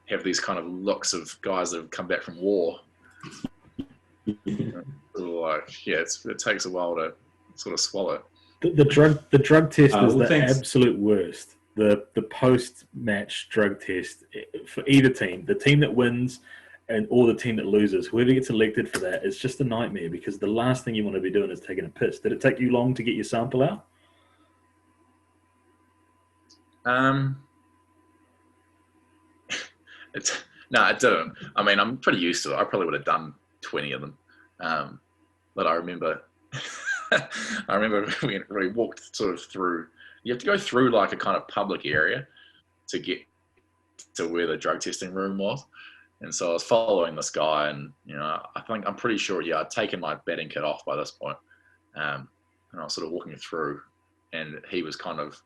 have these kind of looks of guys that have come back from war. It takes a while to sort of swallow. The drug test is the absolute worst. The post-match drug test for either team, the team that wins or the team that loses, whoever gets elected for that, it's just a nightmare, because the last thing you want to be doing is taking a piss. Did it take you long to get your sample out? It didn't. I mean, I'm pretty used to it. I probably would have done 20 of them. But I remember we walked sort of through. You have to go through like a kind of public area to get to where the drug testing room was. And so I was following this guy, and I'm pretty sure I'd taken my batting kit off by this point. And I was sort of walking through, and he was kind of,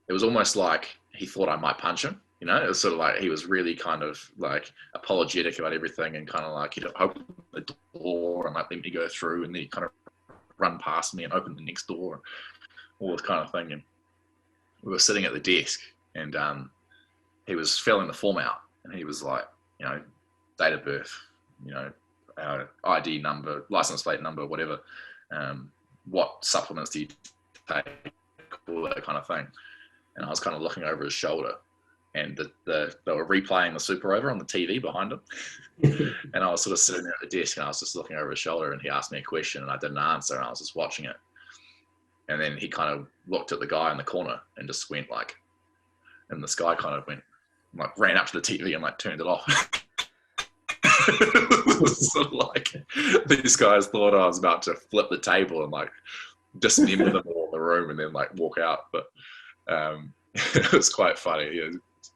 it was almost like he thought I might punch him. It was sort of like he was really kind of like apologetic about everything, and kind of like he'd open the door and like let me go through, and then he'd kind of run past me and open the next door and all this kind of thing. And we were sitting at the desk, and he was filling the form out, and he was like, date of birth, ID number, license plate number, whatever, what supplements do you take, all that kind of thing. And I was kind of looking over his shoulder, and they were replaying the Super Over on the TV behind him. And I was sort of sitting there at the desk, and I was just looking over his shoulder, and he asked me a question, and I didn't answer, and I was just watching it. And then he kind of looked at the guy in the corner and just went like, and this guy kind of went, like, ran up to the TV and like turned it off. It was sort of like these guys thought I was about to flip the table and like dismember them all in the room and then like walk out. But it was quite funny.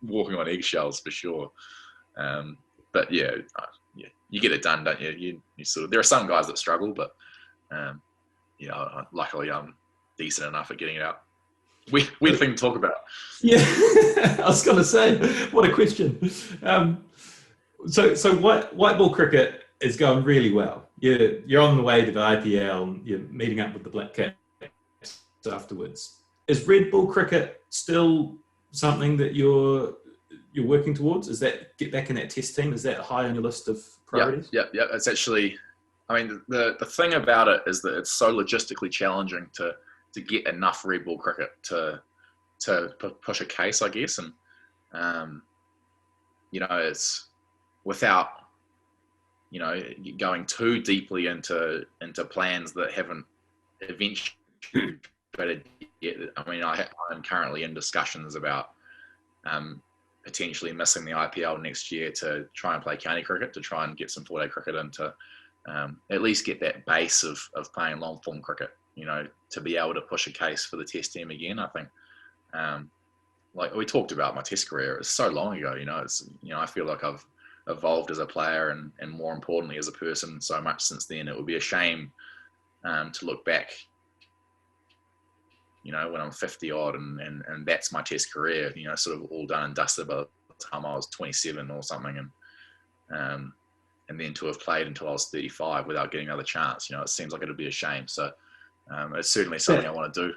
Walking on eggshells for sure. But you get it done, don't you? You sort of, there are some guys that struggle, but luckily I'm decent enough at getting it out. Weird thing to talk about. Yeah, I was going to say, what a question. So white ball cricket is going really well. You're on the way to the IPL. You're meeting up with the Black Caps afterwards. Is red ball cricket still something that you're working towards? Is that get back in that test team? Is that high on your list of priorities? Yeah. It's actually, I mean, the thing about it is that it's so logistically challenging to get enough red ball cricket to push a case, I guess. And it's without going too deeply into plans that haven't eventuated yet. I mean, I'm currently in discussions about potentially missing the IPL next year to try and play county cricket, to try and get some 4-day cricket in, to at least get that base of playing long form cricket, to be able to push a case for the test team again. I think, like we talked about my test career, it's so long ago, I feel like I've evolved as a player and more importantly as a person so much since then. It would be a shame to look back, when I'm 50 odd and that's my test career, sort of all done and dusted by the time I was 27 or something. And then to have played until I was 35 without getting another chance, it seems like it'd be a shame. So it's certainly something I want to do,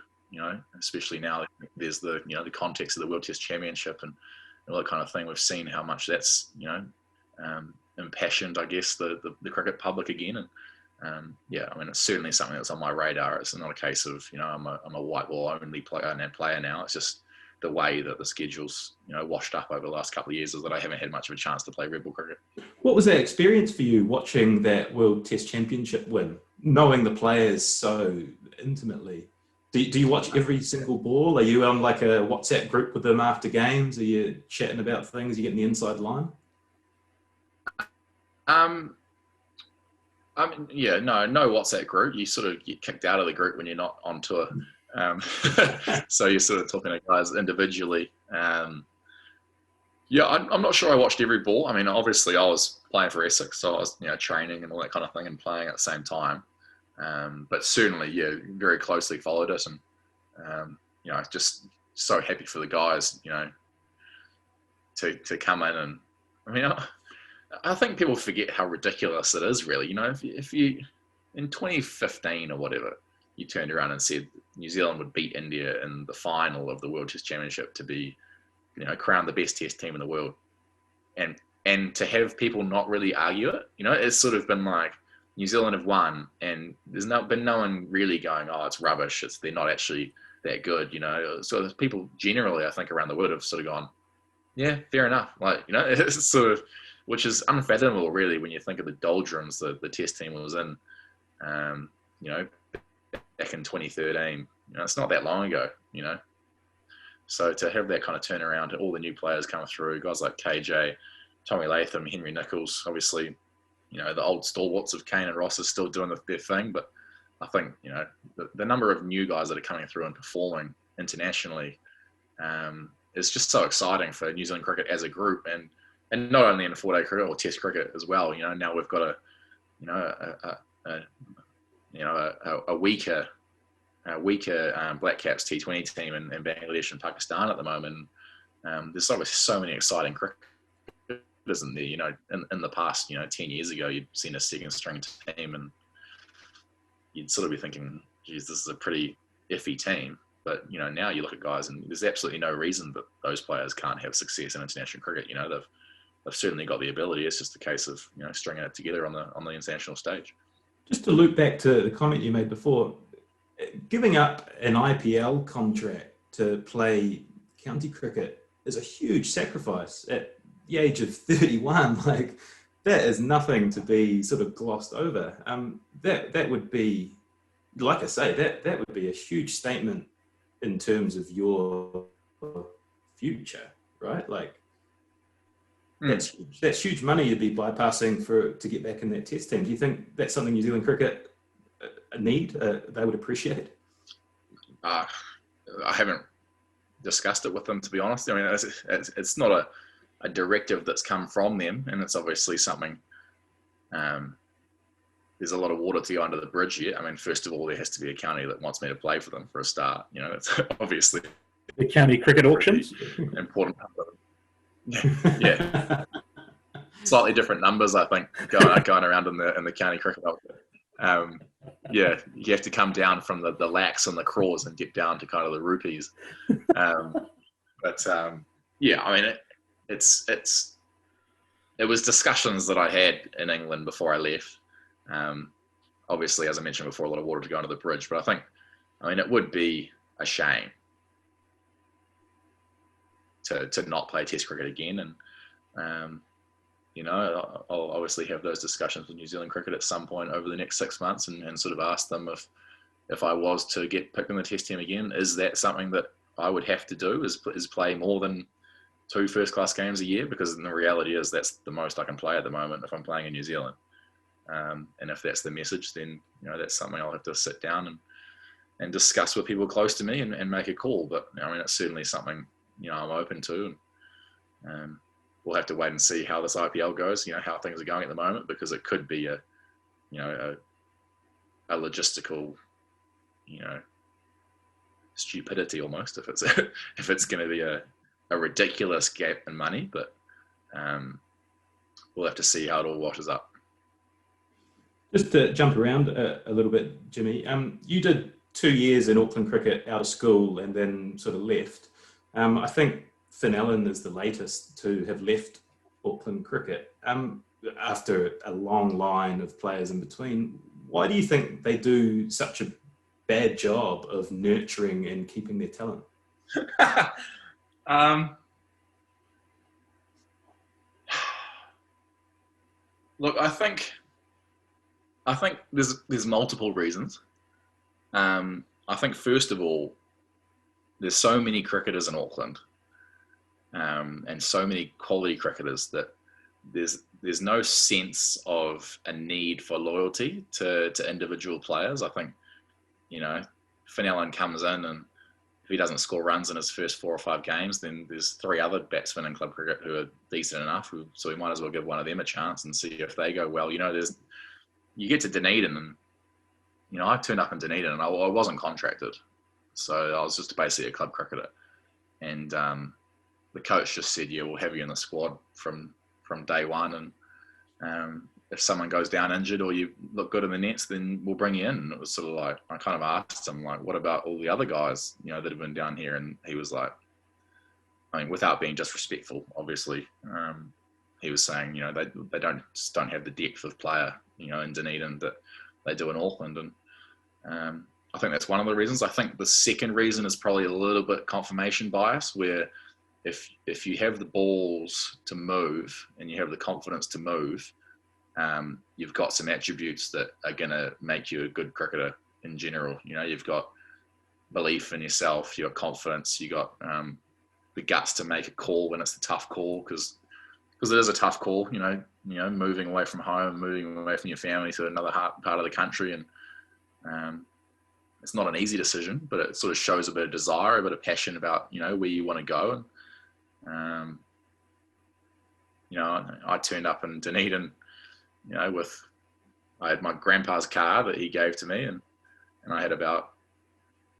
especially now there's the context of the World Test Championship and all that kind of thing. We've seen how much that's, impassioned, I guess, the cricket public again. And it's certainly something that's on my radar. It's not a case of, I'm a white ball only player now. It's just the way that the schedule's, washed up over the last couple of years is that I haven't had much of a chance to play red ball cricket. What was that experience for you watching that World Test Championship win, knowing the players so intimately? Do you watch every single ball? Are you on like a WhatsApp group with them after games? Are you chatting about things? Are you getting the inside line? No WhatsApp group. You sort of get kicked out of the group when you're not on tour. So you're sort of talking to guys individually. I'm not sure I watched every ball. I mean, obviously I was playing for Essex, so I was, training and all that kind of thing and playing at the same time. But certainly, very closely followed it. And, just so happy for the guys, to come in. And I mean, I think people forget how ridiculous it is, really. If you in 2015 or whatever, you turned around and said New Zealand would beat India in the final of the World Test Championship to be, crowned the best Test team in the world, and to have people not really argue it, it's sort of been like New Zealand have won, and there's been no one really going, oh, it's rubbish. They're not actually that good, So there's people generally, I think, around the world have sort of gone, yeah, fair enough. Like, it's sort of, which is unfathomable, really, when you think of the doldrums that the Test team was in, back in 2013. It's not that long ago, So to have that kind of turnaround, all the new players come through, guys like KJ, Tommy Latham, Henry Nichols, obviously, the old stalwarts of Kane and Ross are still doing their thing. But I think, the number of new guys that are coming through and performing internationally is just so exciting for New Zealand cricket as a group. And not only in 4-day cricket or Test cricket as well. Now we've got a weaker Black Caps T20 team in Bangladesh and Pakistan at the moment. There's obviously so many exciting cricket, isn't there? In the past, 10 years ago, you'd seen a second string team and you'd sort of be thinking, geez, this is a pretty iffy team. But, now you look at guys and there's absolutely no reason that those players can't have success in international cricket. They've certainly got the ability. It's just a case of, stringing it together on the international stage. Just to loop back to the comment you made before, giving up an IPL contract to play county cricket is a huge sacrifice at the age of 31. Like, that is nothing to be sort of glossed over. That would be, like I say, that would be a huge statement in terms of your future, right? Like, that's huge money you'd be bypassing to get back in that Test team. Do you think that's something New Zealand cricket need? They would appreciate? I haven't discussed it with them, to be honest. I mean, it's not a directive that's come from them, and it's obviously something. There's a lot of water to go under the bridge yet. I mean, first of all, there has to be a county that wants me to play for them for a start. It's obviously the county cricket auctions. Important. Yeah, slightly different numbers, I think, going around in the county cricket. You have to come down from the lakhs and the crores and get down to kind of the rupees. I mean, it was discussions that I had in England before I left. Obviously, as I mentioned before, a lot of water to go under the bridge. But I mean, it would be a shame to not play Test cricket again. And, I'll obviously have those discussions with New Zealand cricket at some point over the next 6 months and sort of ask them if I was to get picked in the Test team again, is that something that I would have to do, is play more than 2 first-class games a year, because the reality is that's the most I can play at the moment if I'm playing in New Zealand. And if that's the message, then that's something I'll have to sit down and discuss with people close to me and make a call. But I mean, it's certainly something I'm open to, and we'll have to wait and see how this IPL goes. How things are going at the moment, because it could be a logistical, stupidity almost if it's going to be a ridiculous gap in money. But we'll have to see how it all washes up. Just to jump around a little bit, Jimmy, you did 2 years in Auckland cricket out of school and then sort of left. I think Finn Allen is the latest to have left Auckland cricket after a long line of players in between. Why do you think they do such a bad job of nurturing and keeping their talent? Look, I think there's multiple reasons. I think first of all, there's so many cricketers in Auckland, and so many quality cricketers that there's no sense of a need for loyalty to individual players. I think, Finn Allen comes in, and if he doesn't score runs in his first 4 or 5 games, then there's 3 other batsmen in club cricket who are decent enough. So we might as well give one of them a chance and see if they go well. You get to Dunedin, and I turned up in Dunedin, and I wasn't contracted, so I was just basically a club cricketer. And the coach just said, "Yeah, we'll have you in the squad from day one, and if someone goes down injured or you look good in the nets, then we'll bring you in." And it was sort of like, I kind of asked him, like, what about all the other guys, that have been down here? And he was like, I mean, without being disrespectful, obviously, he was saying, they don't have the depth of player, in Dunedin that they do in Auckland. And I think that's one of the reasons. I think the second reason is probably a little bit confirmation bias, where if you have the balls to move and you have the confidence to move, you've got some attributes that are going to make you a good cricketer in general. You've got belief in yourself, you've got confidence, you've got the guts to make a call when it's a tough call, because it is a tough call, moving away from home, moving away from your family to another part of the country. And it's not an easy decision, but it sort of shows a bit of desire, a bit of passion about, where you want to go. And, I turned up in Dunedin, I had my grandpa's car that he gave to me, and I had about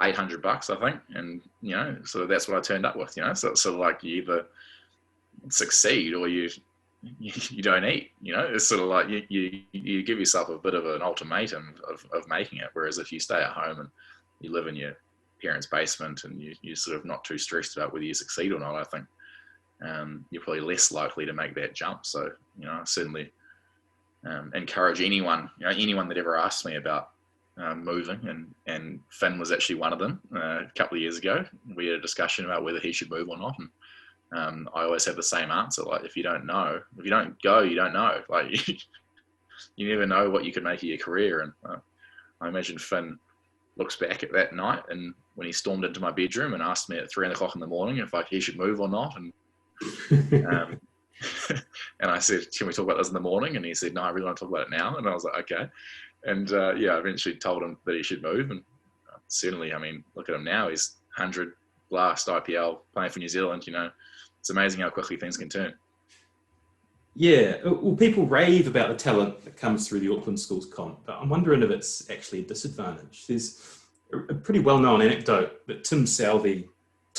$800, I think. And, so that's what I turned up with, so it's sort of like you either succeed or you don't eat, it's sort of like you give yourself a bit of an ultimatum of making it. Whereas if you stay at home and you live in your parents' basement and you're sort of not too stressed about whether you succeed or not, I think you're probably less likely to make that jump. So, I certainly encourage anyone that ever asks me about moving, and Finn was actually one of them. A couple of years ago, we had a discussion about whether he should move or not, and I always have the same answer. Like, if you don't go, you don't know. Like, you never know what you could make of your career. And I imagine Finn looks back at that night, and when he stormed into my bedroom and asked me at 3 o'clock in the morning if he should move or not, and and I said, "Can we talk about this in the morning?" And he said, "No, I really want to talk about it now." And I was like, "Okay." And I eventually told him that he should move. And certainly, I mean, look at him now. He's 100 last IPL playing for New Zealand. It's amazing how quickly things can turn. Yeah, well, people rave about the talent that comes through the Auckland Schools comp, but I'm wondering if it's actually a disadvantage. There's a pretty well-known anecdote that Tim Southey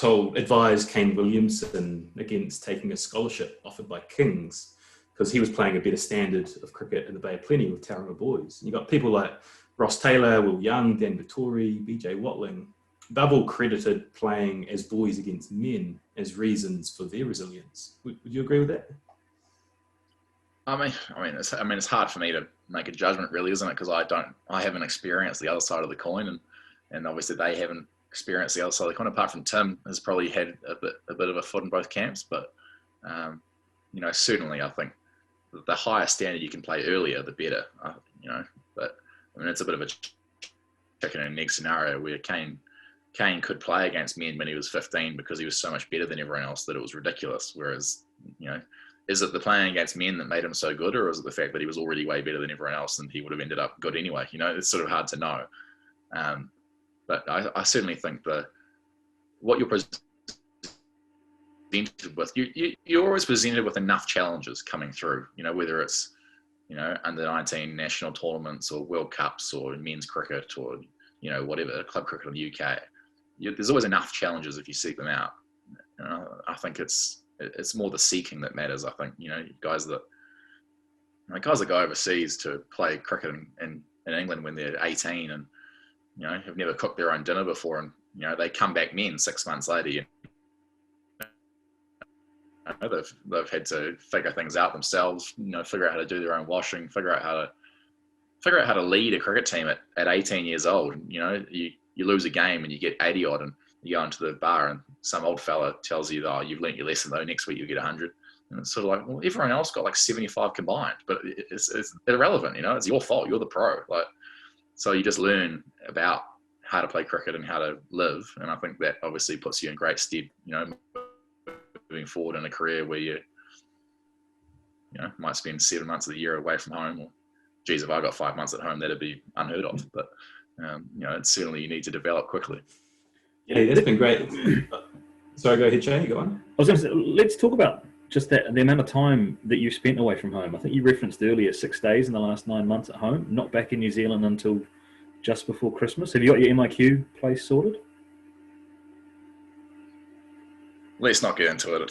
advised Kane Williamson against taking a scholarship offered by Kings, because he was playing a better standard of cricket in the Bay of Plenty with Tauranga boys. And you've got people like Ross Taylor, Will Young, Dan Vittori, BJ Watling. They've all credited playing as boys against men as reasons for their resilience. Would you agree with that? I mean, it's hard for me to make a judgment, really, isn't it? Because I haven't experienced the other side of the coin, and obviously they haven't experienced the other side of the coin. Apart from Tim, has probably had a bit of a foot in both camps, but certainly I think the higher standard you can play earlier, the better. But I mean, it's a bit of a chicken and egg scenario where Kane Kane could play against men when he was 15 because he was so much better than everyone else that it was ridiculous. Whereas, is it the playing against men that made him so good, or is it the fact that he was already way better than everyone else and he would have ended up good anyway? It's sort of hard to know. But I certainly think what you're presented with, you're always presented with enough challenges coming through, whether it's, under 19 national tournaments or World Cups or men's cricket or, whatever, club cricket in the UK. There's always enough challenges if you seek them out. I think it's more the seeking that matters. I think, guys that go overseas to play cricket in England when they're 18 and, have never cooked their own dinner before, and, they come back men 6 months later, they've had to figure things out themselves, figure out how to do their own washing, figure out how to lead a cricket team at 18 years old. You lose a game and you get 80 odd, and you go into the bar and some old fella tells you, "Oh, you've learnt your lesson though. Next week you get 100." And it's sort of like, well, everyone else got like 75 combined, but it's irrelevant. It's your fault. You're the pro. So you just learn about how to play cricket and how to live, and I think that obviously puts you in great stead, moving forward in a career where you might spend 7 months of the year away from home, or geez, if I got 5 months at home, that'd be unheard of. But it's certainly you need to develop quickly. Yeah, that's been great. Sorry, go ahead, Jay. Go on. I was going to say, let's talk about just the amount of time that you've spent away from home. I think you referenced earlier 6 days in the last 9 months at home, not back in New Zealand until just before Christmas. Have you got your MIQ place sorted? Let's not get into it.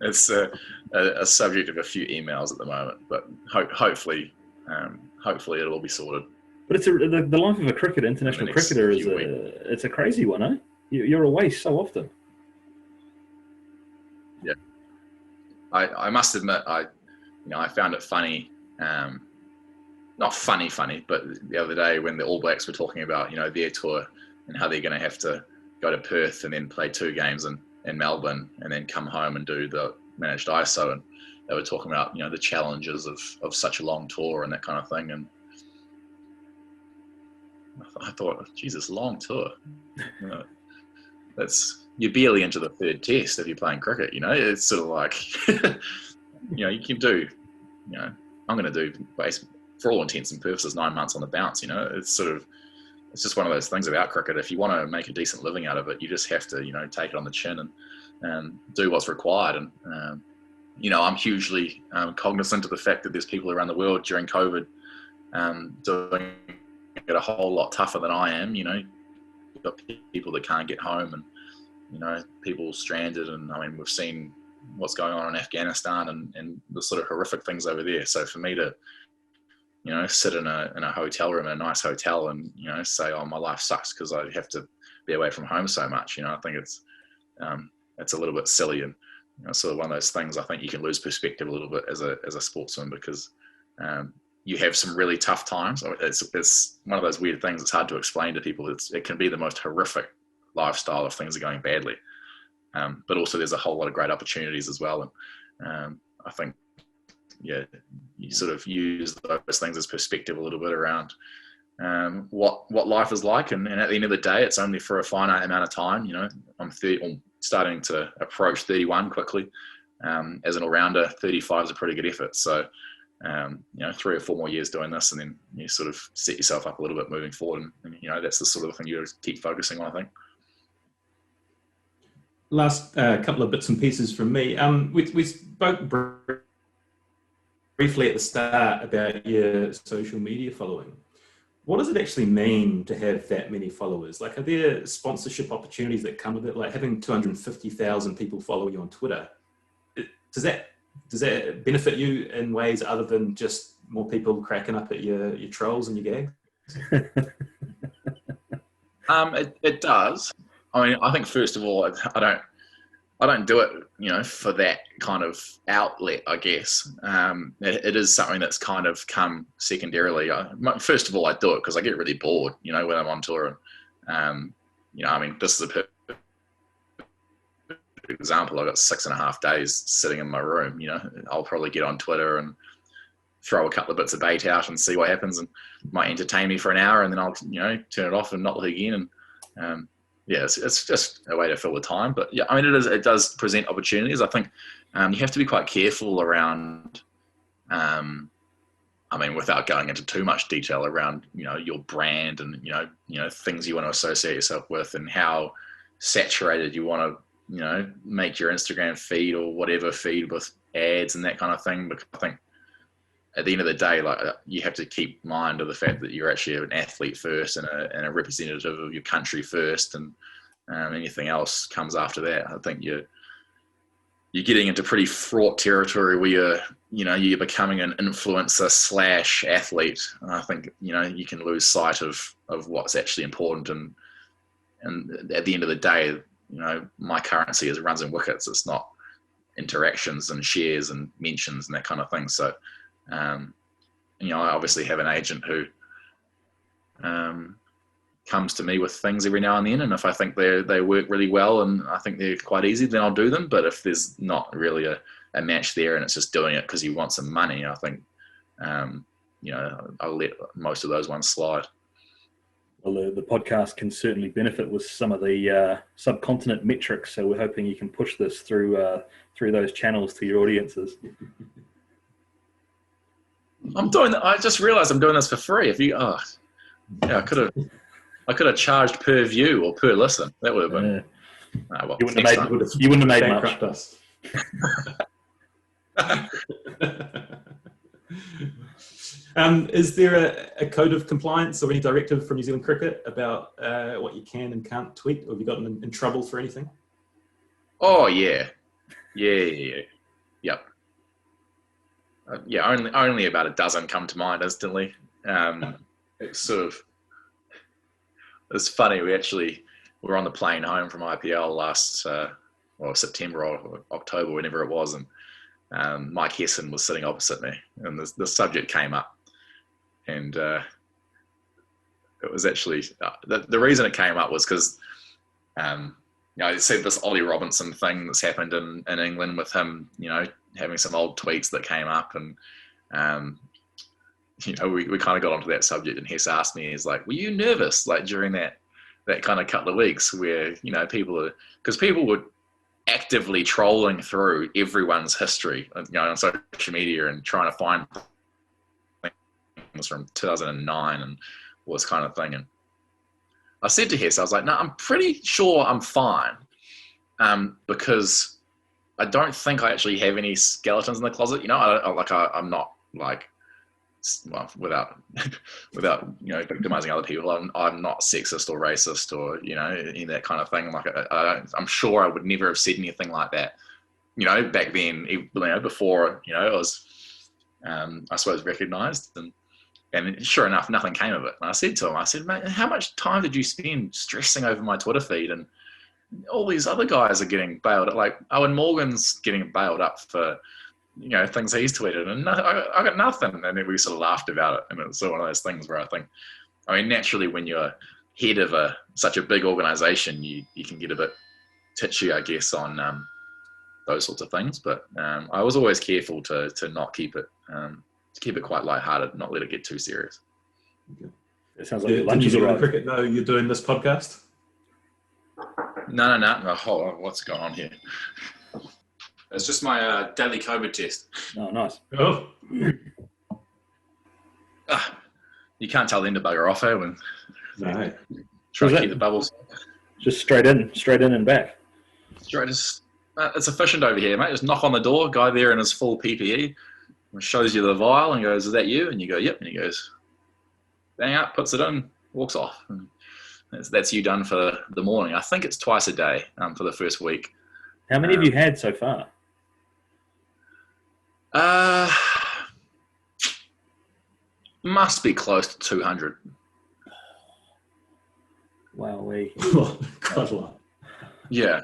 It's a subject of a few emails at the moment, but hopefully it will be sorted. But it's the life of a international cricketer it's a crazy one, eh? You're away so often. Yeah, I must admit, I found it funny. Not funny, but the other day when the All Blacks were talking about their tour and how they're going to have to go to Perth and then play 2 games in Melbourne and then come home and do the managed ISO, and they were talking about the challenges of such a long tour and that kind of thing, and I thought, Jesus, long tour. You're barely into the 3rd test if you're playing cricket. It's sort of like you can do I'm going to do for all intents and purposes 9 months on the bounce. It's just one of those things about cricket. If you want to make a decent living out of it, you just have to, take it on the chin and do what's required. And, I'm hugely cognizant of the fact that there's people around the world during COVID doing it a whole lot tougher than I am. You've got people that can't get home and, people stranded. And I mean, we've seen what's going on in Afghanistan and the sort of horrific things over there. So for me to, sit in a hotel room in a nice hotel and, say, oh, my life sucks because I have to be away from home so much. I think it's a little bit silly and, sort of one of those things. I think you can lose perspective a little bit as a sportsman because you have some really tough times. It's one of those weird things. It's hard to explain to people. It can be the most horrific lifestyle if things are going badly. But also there's a whole lot of great opportunities as well. And I think, yeah, you sort of use those things as perspective a little bit around what life is like. And at the end of the day, it's only for a finite amount of time. I'm starting to approach 31 quickly. As an all-rounder, 35 is a pretty good effort. So, 3 or 4 more years doing this, and then you sort of set yourself up a little bit moving forward. And that's the sort of thing you keep focusing on, I think. Last couple of bits and pieces from me. We spoke briefly at the start about your social media following. What does it actually mean to have that many followers? Like, are there sponsorship opportunities that come with it? Like having 250,000 people follow you on Twitter, does that benefit you in ways other than just more people cracking up at your trolls and your gags? It does. I mean, I think first of all, I don't do it, for that kind of outlet, I guess. It is something that's kind of come secondarily. First of all, I do it because I get really bored, when I'm on tour. And, I mean, this is a perfect example. I've got 6.5 days sitting in my room, I'll probably get on Twitter and throw a couple of bits of bait out and see what happens, and might entertain me for an hour, and then I'll turn it off and not look again. And it's just a way to fill the time. But yeah, I mean, it does present opportunities. I think you have to be quite careful around. I mean, without going into too much detail around your brand and things you want to associate yourself with, and how saturated you want to make your Instagram feed or whatever feed with ads and that kind of thing. Because I think at the end of the day, like, you have to keep mind of the fact that you're actually an athlete first and a representative of your country first, and anything else comes after that. I think you're getting into pretty fraught territory where you're becoming an influencer / athlete. And I think you can lose sight of what's actually important. And at the end of the day, my currency is runs and wickets. It's not interactions and shares and mentions and that kind of thing. So I obviously have an agent who comes to me with things every now and then, and if I think they work really well and I think they're quite easy, then I'll do them. But if there's not really a match there and it's just doing it because you want some money, I think I'll let most of those ones slide. Well, the podcast can certainly benefit with some of the subcontinent metrics, so we're hoping you can push this through those channels to your audiences. I'm doing that. I just realized I'm doing this for free. I could have charged per view or per listen. That would have been. Well, you wouldn't have made much. Us. Is there a code of compliance or any directive from New Zealand Cricket about what you can and can't tweet? Or have you gotten in trouble for anything? Oh yeah. Yep. Only about a dozen come to mind instantly. It's funny. We were on the plane home from IPL last September or October, whenever it was, and Mike Hesson was sitting opposite me, and the subject came up, and it was actually the reason it came up was because I said this Ollie Robinson thing that's happened in England with him, having some old tweets that came up, and we kind of got onto that subject, and Hess asked me, he's like, were you nervous like during that kind of couple of weeks where because people were actively trolling through everyone's history on social media and trying to find things from 2009 and all this kind of thing. And I said to Hess, I was like, no, I'm pretty sure I'm fine, because I don't think I actually have any skeletons in the closet. I'm not like, well, without victimizing other people, I'm not sexist or racist or any of that kind of thing. Like I'm sure I would never have said anything like that. Back then, before it was, I suppose, recognised, and sure enough, nothing came of it. And I said to him, mate, how much time did you spend stressing over my Twitter feed? And all these other guys are getting bailed up. Like Owen Morgan's getting bailed up for things he's tweeted, and I got nothing. And then we sort of laughed about it, and it's one of those things where I think, naturally, when you're head of such a big organisation, you can get a bit titchy, I guess, on those sorts of things. But I was always careful to not keep it quite lighthearted, not let it get too serious. Okay. It sounds like Did New Zealand Cricket know you're doing this podcast? No. Hold on, what's going on here? It's just my daily COVID test. Oh, nice. Oh. You can't tell them to bugger off, when no. Try to keep the bubbles. Just straight in and back. It's efficient over here, mate. Just knock on the door, guy there in his full PPE, shows you the vial and goes, is that you? And you go, yep. And he goes, bang up, puts it in, walks off. And that's you done for the morning. I think it's twice a day for the first week. How many have you had so far? Must be close to 200. Wowee. Quite a lot. Yeah.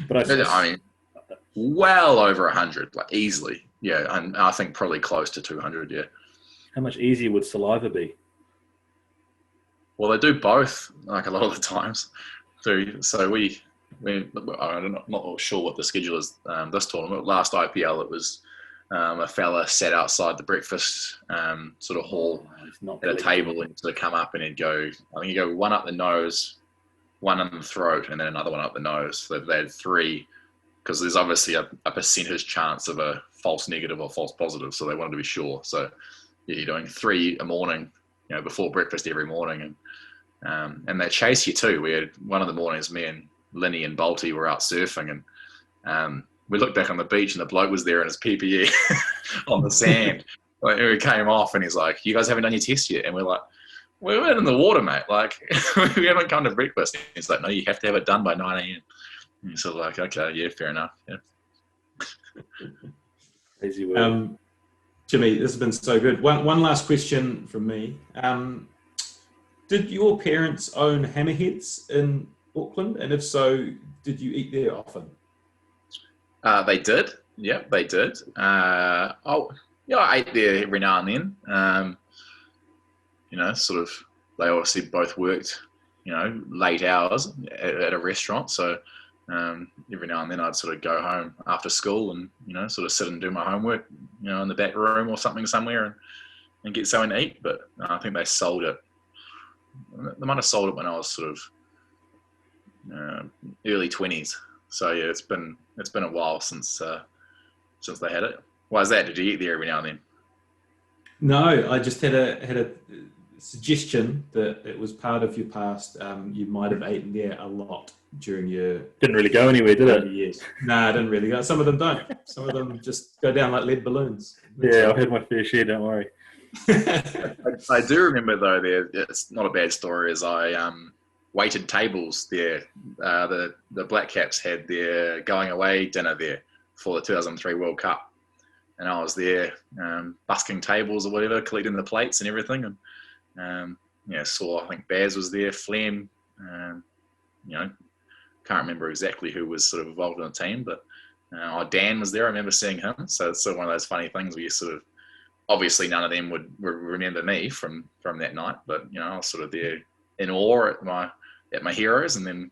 But I mean, well over 100, like easily. Yeah, and I think probably close to 200, yeah. How much easier would saliva be? Well, they do both, like a lot of the times. So I'm not sure what the schedule is this tournament. Last IPL, it was a fella sat outside the breakfast sort of hall at a table, and sort of come up and he'd go, I think he'd go one up the nose, one in the throat, and then another one up the nose. So they had 3, because there's obviously a percentage chance of a false negative or false positive, so they wanted to be sure. So yeah, you're doing 3 a morning, before breakfast every morning, and they chase you too. We had one of the mornings, me and Linny and Boulty were out surfing, and we looked back on the beach and the bloke was there in his PPE on the sand. Like, we came off and he's like, "You guys haven't done your test yet?" And we're like, "We're in the water, mate. Like, we haven't come to breakfast." And he's like, "No, you have to have it done by 9 a.m." And you're sort of like, "Okay, yeah, fair enough." Yeah. Crazy word. Jimmy, this has been so good. One last question from me. Did your parents own hammerheads in Auckland? And if so, did you eat there often? They did. Yeah, they did. I ate there every now and then. Sort of, they obviously both worked, late hours at a restaurant. So every now and then I'd sort of go home after school and, sort of sit and do my homework, in the back room or something somewhere and get something to eat. But I think they sold it. They might have sold it when I was sort of early 20s. So yeah, it's been a while since they had it. Why is that? Did you eat there every now and then? No, I just had a suggestion that it was part of your past. You might have eaten there a lot during your... Didn't really go anywhere, did it? Years. No, I didn't really go. Some of them don't. Some of them just go down like lead balloons. Yeah, I've had my fair share, don't worry. I do remember though, it's not a bad story, as I waited tables there. The Black Caps had their going away dinner there for the 2003 World Cup. And I was there busking tables or whatever, collecting the plates and everything. And saw, I think Baz was there, Flem, can't remember exactly who was sort of involved in the team, but Dan was there. I remember seeing him. So it's sort of one of those funny things where you sort of, obviously none of them would remember me from that night, but I was sort of there in awe at my heroes, and then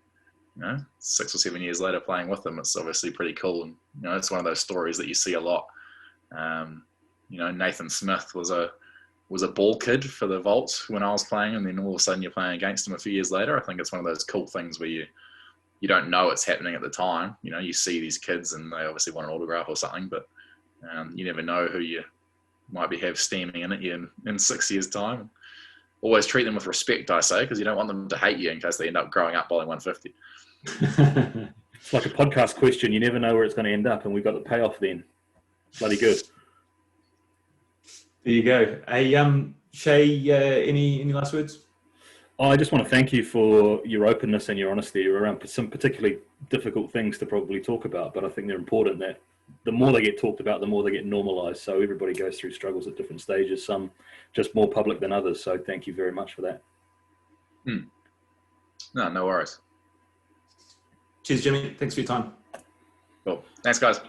6 or 7 years later playing with them, it's obviously pretty cool. And it's one of those stories that you see a lot. Nathan Smith was a ball kid for the Boult when I was playing, and then all of a sudden you're playing against him a few years later. I think it's one of those cool things where you don't know it's happening at the time. You see these kids and they obviously want an autograph or something, but you never know who you might have steaming in at you in 6 years' time. Always treat them with respect, I say, because you don't want them to hate you in case they end up growing up bowling 150. It's like a podcast question. You never know where it's going to end up, and we've got the payoff then. Bloody good. There you go. Hey, Shay, any last words? I just want to thank you for your openness and your honesty around some particularly difficult things to probably talk about, but I think they're important. That the more they get talked about, the more they get normalized. So everybody goes through struggles at different stages, some just more public than others. So thank you very much for that. No worries. Cheers, Jimmy. Thanks for your time. Cool. Thanks, guys.